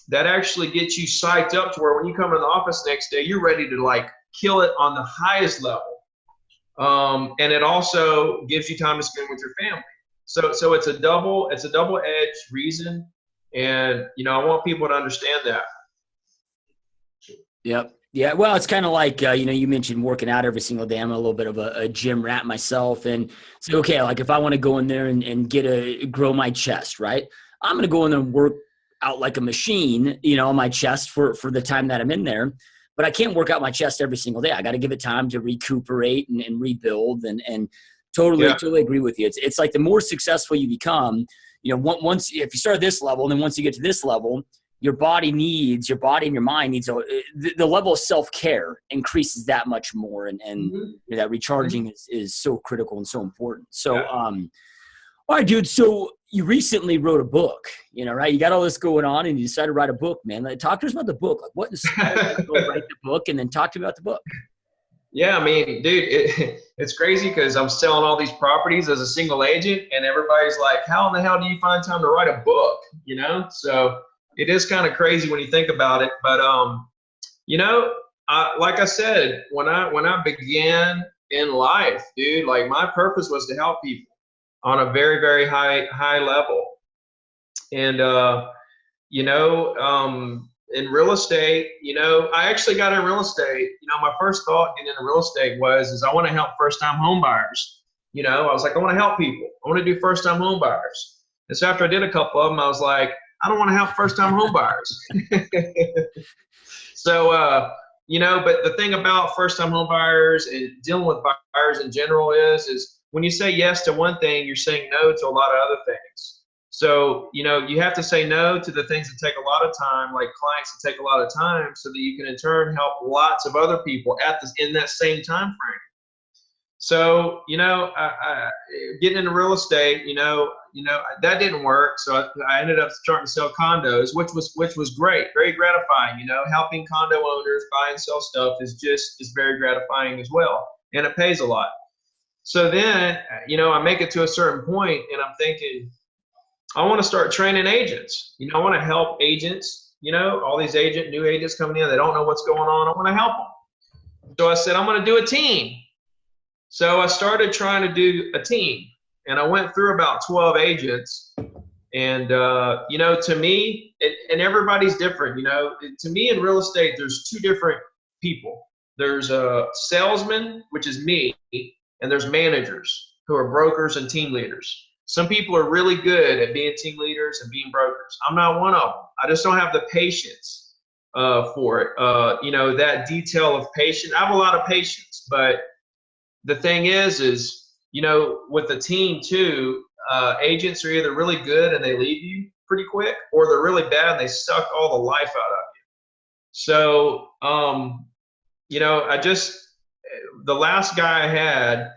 that actually gets you psyched up to where when you come to the office next day, you're ready to kill it on the highest level. And it also gives you time to spend with your family. So it's a double-edged reason. And, I want people to understand that. Yep. Yeah, well, it's kind of like, you mentioned working out every single day. I'm a little bit of a gym rat myself. And so, okay, like if I want to go in there and grow my chest, right? I'm going to go in there and work out like a machine, on my chest for the time that I'm in there. But I can't work out my chest every single day. I got to give it time to recuperate and rebuild and totally agree with you. It's like the more successful you become, once if you start at this level, and then once you get to this level, your body and your mind needs the level of self-care increases that much more. And that recharging is so critical and so important. So, all right, dude. So you recently wrote a book, right? You got all this going on and you decided to write a book, man. Talk to us about the book. Like what inspired you to write the book, and then talk to me about the book. Yeah, I mean, dude, it's crazy because I'm selling all these properties as a single agent and everybody's like, how in the hell do you find time to write a book? So it is kind of crazy when you think about it, but like I said, when I began in life, dude, like my purpose was to help people on a very, very high level, and in real estate, I actually got in real estate. My first thought getting into real estate is I want to help first-time home buyers. I was like, I want to help people. I want to do first-time home buyers. And so after I did a couple of them, I was like, I don't want to help first-time home buyers. So, but the thing about first-time home buyers and dealing with buyers in general is when you say yes to one thing, you're saying no to a lot of other things. So, you have to say no to the things that take a lot of time, like clients that take a lot of time, so that you can in turn help lots of other people in that same time frame. So, I getting into real estate, that didn't work. So I ended up starting to sell condos, which was great, very gratifying. Helping condo owners buy and sell stuff is very gratifying as well, and it pays a lot. So then, I make it to a certain point, and I'm thinking, I want to start training agents. I want to help agents all these new agents coming in, they don't know what's going on. I want to help them. So I said, I'm going to do a team. So I started trying to do a team, and I went through about 12 agents. And, to me, and everybody's different, to me in real estate, there's two different people. There's a salesman, which is me, and there's managers who are brokers and team leaders. Some people are really good at being team leaders and being brokers. I'm not one of them. I just don't have the patience for it. That detail of patience. I have a lot of patience, but the thing is, with the team too, agents are either really good and they leave you pretty quick, or they're really bad and they suck all the life out of you. So, the last guy I had,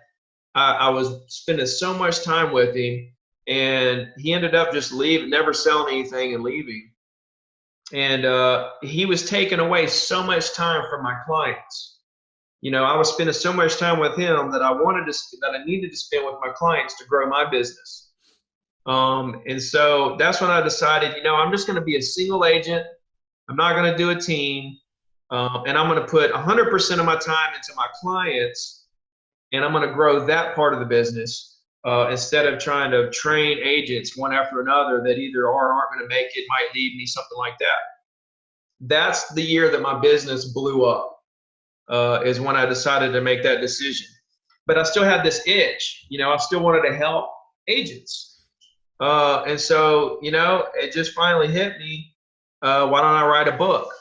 I was spending so much time with him, and he ended up just leaving, never selling anything and leaving. And he was taking away so much time from my clients. I was spending so much time with him that I needed to spend with my clients to grow my business. And so that's when I decided, I'm just going to be a single agent. I'm not going to do a team. And I'm going to put 100% of my time into my clients, and I'm going to grow that part of the business instead of trying to train agents one after another that either are or aren't going to make it, might leave me, something like that. That's the year that my business blew up, is when I decided to make that decision. But I still had this itch. I still wanted to help agents. And so, it just finally hit me. Why don't I write a book?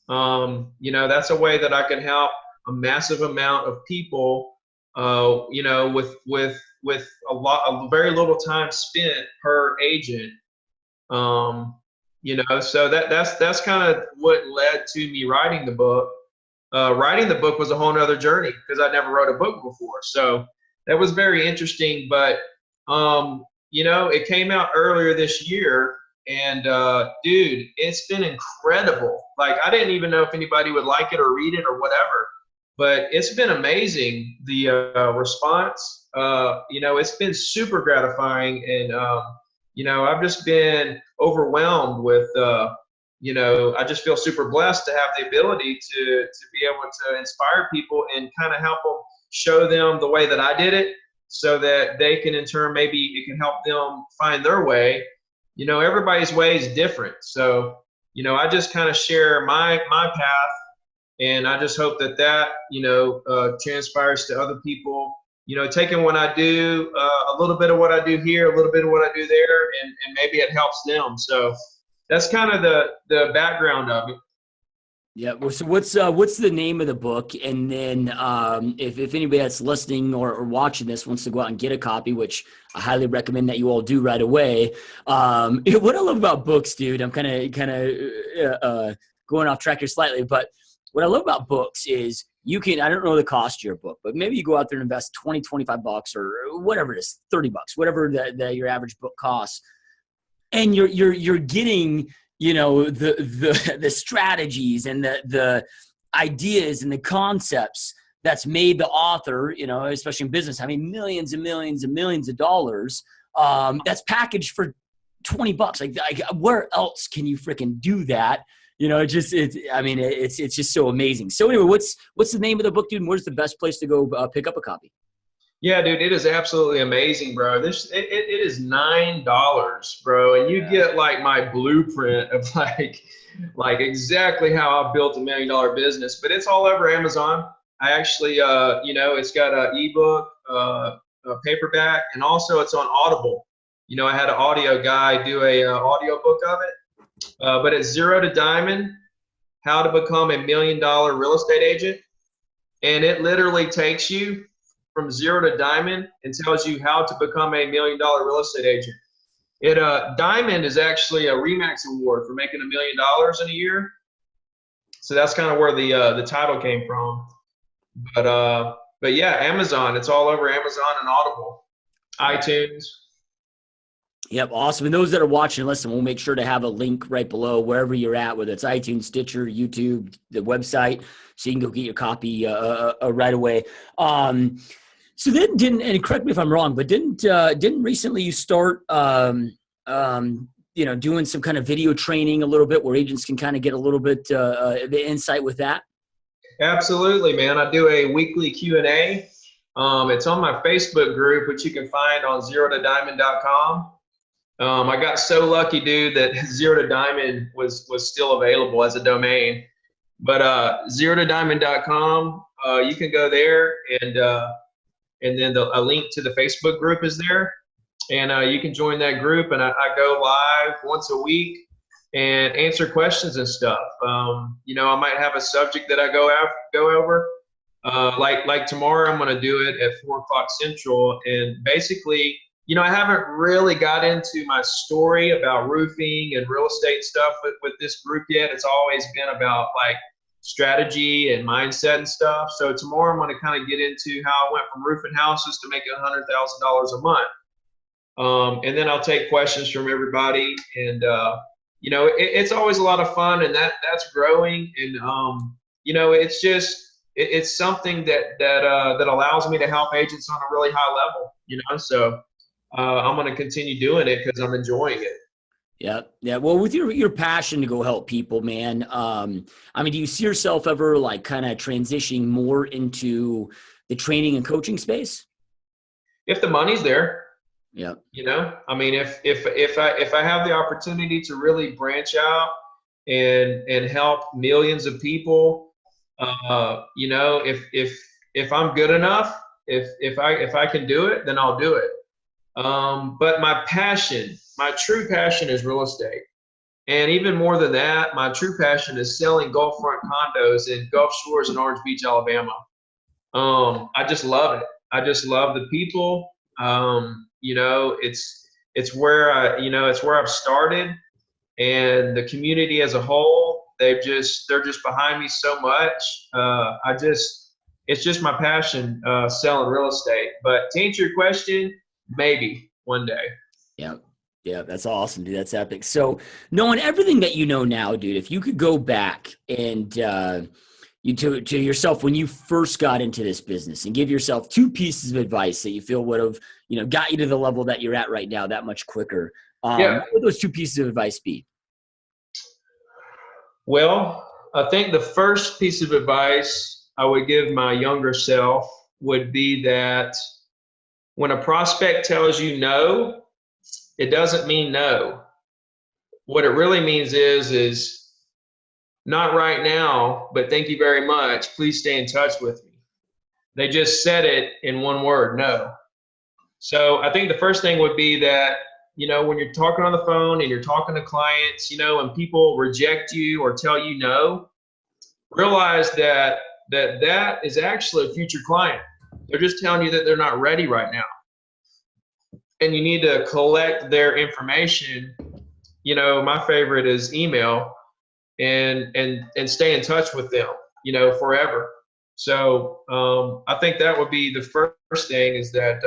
That's a way that I can help a massive amount of people, with a very little time spent per agent. So that's kind of what led to me writing the book. Writing the book was a whole nother journey because I never wrote a book before. So that was very interesting, but, it came out earlier this year. And dude, it's been incredible. Like, I didn't even know if anybody would like it or read it or whatever, but it's been amazing. The response, it's been super gratifying. And, I've just been overwhelmed with, I just feel super blessed to have the ability to be able to inspire people and kind of help them, show them the way that I did it, so that they can in turn, maybe it can help them find their way. Everybody's way is different. So, I just kind of share my path, and I just hope that transpires to other people, taking what I do, a little bit of what I do here, a little bit of what I do there, and maybe it helps them. So that's kind of the background of it. Yeah. Well, so what's the name of the book? And then if anybody that's listening or watching this wants to go out and get a copy, which I highly recommend that you all do right away. What I love about books, dude, I'm kind of going off track here slightly, but what I love about books is I don't know the cost of your book, but maybe you go out there and invest $20, $25 or whatever it is, $30, whatever your average book costs. And you're getting, the strategies and the ideas and the concepts that's made the author, especially in business, having millions and millions and millions of dollars, that's packaged for $20. Like where else can you freaking do that? It's just so amazing. So anyway, what's the name of the book, dude? And where's the best place to go pick up a copy? Yeah, dude, it is absolutely amazing, bro. It is $9, bro, and you get like my blueprint of like exactly how I built $1 million business. But it's all over Amazon. I actually, it's got an ebook, a paperback, and also it's on Audible. I had an audio guy do a audio book of it. But it's Zero to Diamond: How to Become $1 Million Real Estate Agent, and it literally takes you from zero to diamond and tells you how to become $1 million real estate agent. Diamond is actually a RE/MAX award for making $1 million in a year. So that's kind of where the title came from. But yeah, Amazon. It's all over Amazon and Audible, iTunes. Yep, awesome. And those that are watching, listen, we'll make sure to have a link right below wherever you're at, whether it's iTunes, Stitcher, YouTube, the website, so you can go get your copy right away. So then and correct me if I'm wrong, but didn't recently you start doing some kind of video training a little bit where agents can kind of get a little bit the insight with that? Absolutely, man. I do a weekly Q&A. It's on my Facebook group, which you can find on zerotodiamond.com. I got so lucky, dude, that Zero to Diamond was still available as a domain. But zerotodiamond.com, you can go there, and then a link to the Facebook group is there, and you can join that group. And I go live once a week and answer questions and stuff. I might have a subject that I go over. Like tomorrow, I'm going to do it at 4 o'clock Central, and basically, I haven't really got into my story about roofing and real estate stuff with this group yet. It's always been about like strategy and mindset and stuff. So tomorrow I'm going to kind of get into how I went from roofing houses to making $100,000 a month. And then I'll take questions from everybody. And, it's always a lot of fun, and that's growing. And, it's something that allows me to help agents on a really high level, so I'm going to continue doing it because I'm enjoying it. Yeah. Well, with your passion to go help people, man, do you see yourself ever like kind of transitioning more into the training and coaching space? If the money's there. Yeah. If I have the opportunity to really branch out and help millions of people, if I'm good enough, if I can do it, then I'll do it. But my true passion is real estate. And even more than that, my true passion is selling Gulf front condos in Gulf Shores and Orange Beach, Alabama. I just love it. I just love the people. It's where I've started, and the community as a whole, they're just behind me so much. It's just my passion, selling real estate. But to answer your question, maybe one day. Yeah, that's awesome, dude. That's epic. So knowing everything that you know now, dude, if you could go back and to yourself when you first got into this business and give yourself 2 pieces of advice that you feel would have, got you to the level that you're at right now that much quicker, what would those 2 pieces of advice be? Well, I think the first piece of advice I would give my younger self would be that when a prospect tells you no, it doesn't mean no. What it really means is not right now, but thank you very much. Please stay in touch with me. They just said it in one word, no. So I think the first thing would be that, when you're talking on the phone and you're talking to clients, and people reject you or tell you no, realize that is actually a future client. They're just telling you that they're not ready right now. And you need to collect their information. My favorite is email, and stay in touch with them, forever. So I think that would be the first thing, is that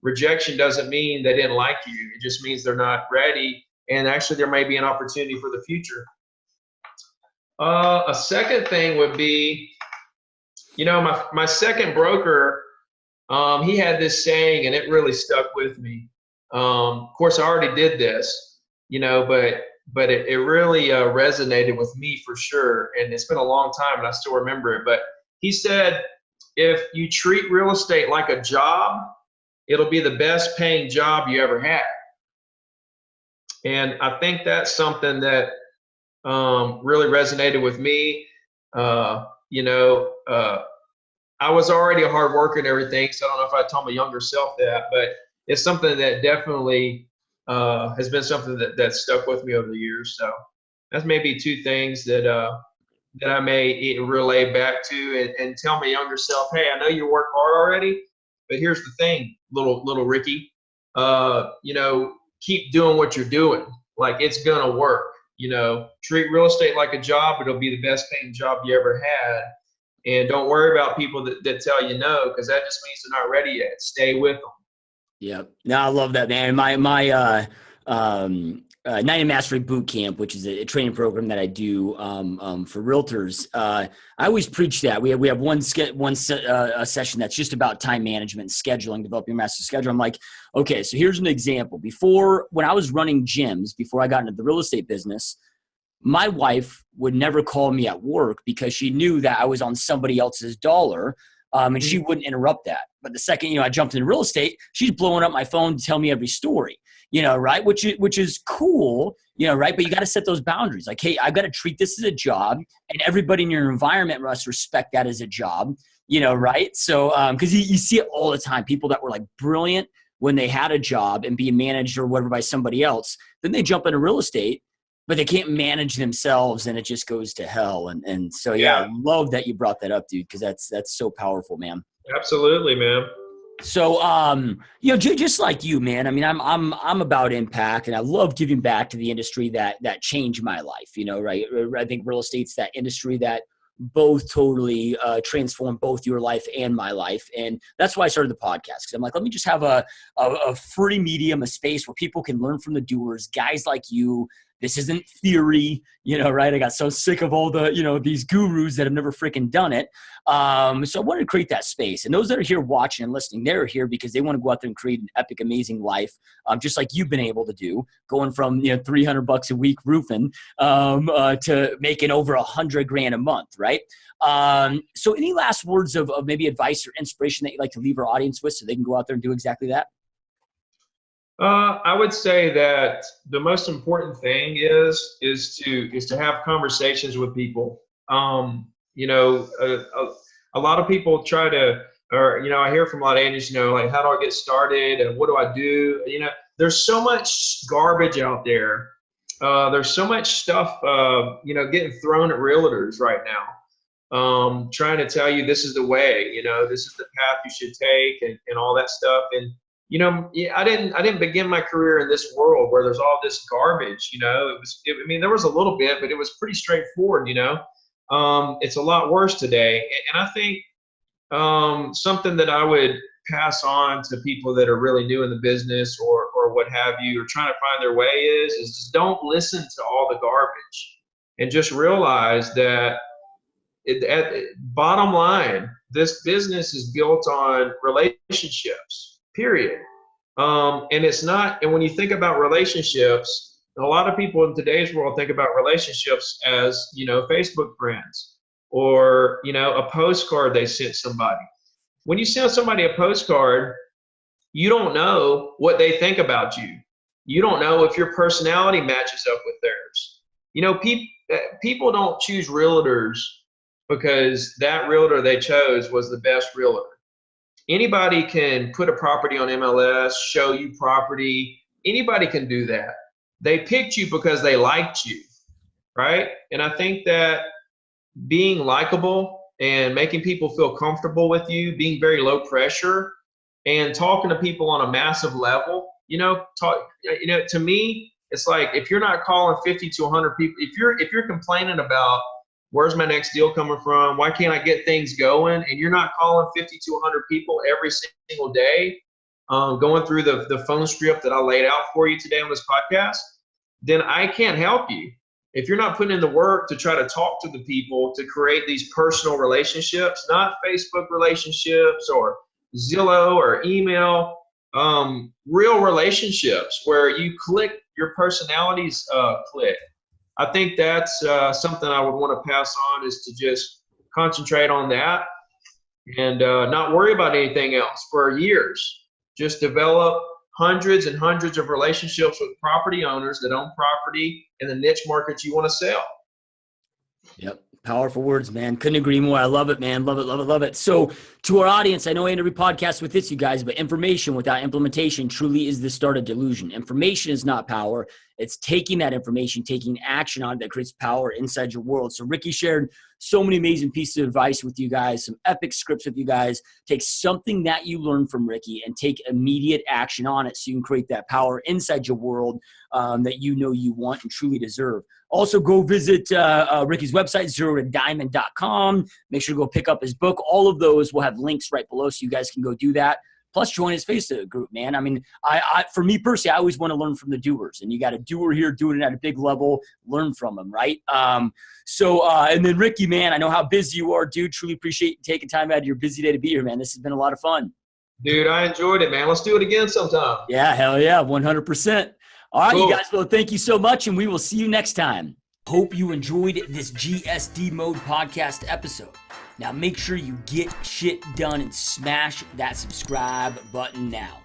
rejection doesn't mean they didn't like you. It just means they're not ready. And actually there may be an opportunity for the future. A second thing would be, my second broker, he had this saying, and it really stuck with me. Of course, I already did this, but it really resonated with me for sure. And it's been a long time, and I still remember it. But he said, if you treat real estate like a job, it'll be the best paying job you ever had. And I think that's something that really resonated with me. I was already a hard worker and everything, so I don't know if I told my younger self that, but it's something that definitely has been something that stuck with me over the years. So that's maybe 2 things that I may relay back to and tell my younger self, hey, I know you work hard already, but here's the thing, little Ricky, keep doing what you're doing. Like, it's gonna work. Treat real estate like a job. It'll be the best paying job you ever had. And don't worry about people that tell you no, because that just means they're not ready yet. Stay with them. Yeah. No, I love that, man. 90 Mastery Boot Camp, which is a training program that I do for realtors. I always preach that we have one session that's just about time management, scheduling, developing your master schedule. I'm like, okay, so here's an example. Before, when I was running gyms, before I got into the real estate business, my wife would never call me at work because she knew that I was on somebody else's dollar. And she wouldn't interrupt that. But the second, I jumped into real estate, she's blowing up my phone to tell me every story, right? Which is cool, right? But you got to set those boundaries. Like, hey, I've got to treat this as a job, and everybody in your environment must respect that as a job, right? So, because you see it all the time, people that were like brilliant when they had a job and being managed or whatever by somebody else, then they jump into real estate, but they can't manage themselves, and it just goes to hell. And so, I love that you brought that up, dude, because that's so powerful, man. Absolutely, man. So, just like you, man, I mean, I'm about impact, and I love giving back to the industry that changed my life, right? I think real estate's that industry that both totally transformed both your life and my life. And that's why I started the podcast. Because I'm like, let me just have a free medium, a space where people can learn from the doers, guys like you. This isn't theory, right? I got so sick of all the, these gurus that have never freaking done it. So I wanted to create that space. And those that are here watching and listening, they're here because they want to go out there and create an epic, amazing life, just like you've been able to do, going from, $300 a week roofing to making over $100,000 a month, right? So any last words of maybe advice or inspiration that you'd like to leave our audience with so they can go out there and do exactly that? I would say that the most important thing is to have conversations with people. A lot of people try to, or I hear from a lot of agents, like, how do I get started and what do I do? There's so much garbage out there. There's so much stuff, getting thrown at realtors right now, trying to tell you this is the way, this is the path you should take, and all that stuff. And I didn't begin my career in this world where there's all this garbage. There was a little bit, but it was pretty straightforward. It's a lot worse today, and I think something that I would pass on to people that are really new in the business or what have you, or trying to find their way is just don't listen to all the garbage, and just realize that bottom line, this business is built on relationships. Period. And it's not, and when you think about relationships, a lot of people in today's world think about relationships as, Facebook friends or, a postcard they sent somebody. When you send somebody a postcard, you don't know what they think about you. You don't know if your personality matches up with theirs. People don't choose realtors because that realtor they chose was the best realtor. Anybody can put a property on MLS, show you property. Anybody can do that. They picked you because they liked you, right? And I think that being likable and making people feel comfortable with you, being very low pressure, and talking to people on a massive level, to me, it's like if you're not calling 50 to 100 people, if you're complaining about where's my next deal coming from? Why can't I get things going? And you're not calling 50 to 100 people every single day, going through the phone script that I laid out for you today on this podcast, then I can't help you. If you're not putting in the work to try to talk to the people, to create these personal relationships, not Facebook relationships or Zillow or email, real relationships where you click, your personalities click. I think that's something I would want to pass on, is to just concentrate on that and not worry about anything else for years. Just develop hundreds and hundreds of relationships with property owners that own property in the niche markets you want to sell. Yep. Powerful words, man. Couldn't agree more. I love it, man. Love it, love it, love it. So to our audience, I know I end every podcast with this, you guys, but information without implementation truly is the start of delusion. Information is not power. It's taking that information, taking action on it that creates power inside your world. So Ricky shared so many amazing pieces of advice with you guys, some epic scripts with you guys. Take something that you learned from Ricky and take immediate action on it so you can create that power inside your world that you want and truly deserve. Also, go visit Ricky's website, zerotodiamond.com. Make sure to go pick up his book. All of those will have links right below so you guys can go do that. Plus join his Facebook group, man. I mean, for me personally, I always want to learn from the doers, and you got a doer here doing it at a big level, learn from them, right? And then Ricky, man, I know how busy you are, dude. Truly appreciate you taking time out of your busy day to be here, man. This has been a lot of fun. Dude, I enjoyed it, man. Let's do it again sometime. Yeah, hell yeah, 100%. All right, Cool. you guys, well, thank you so much, and we will see you next time. Hope you enjoyed this GSD Mode podcast episode. Now make sure you get shit done and smash that subscribe button now.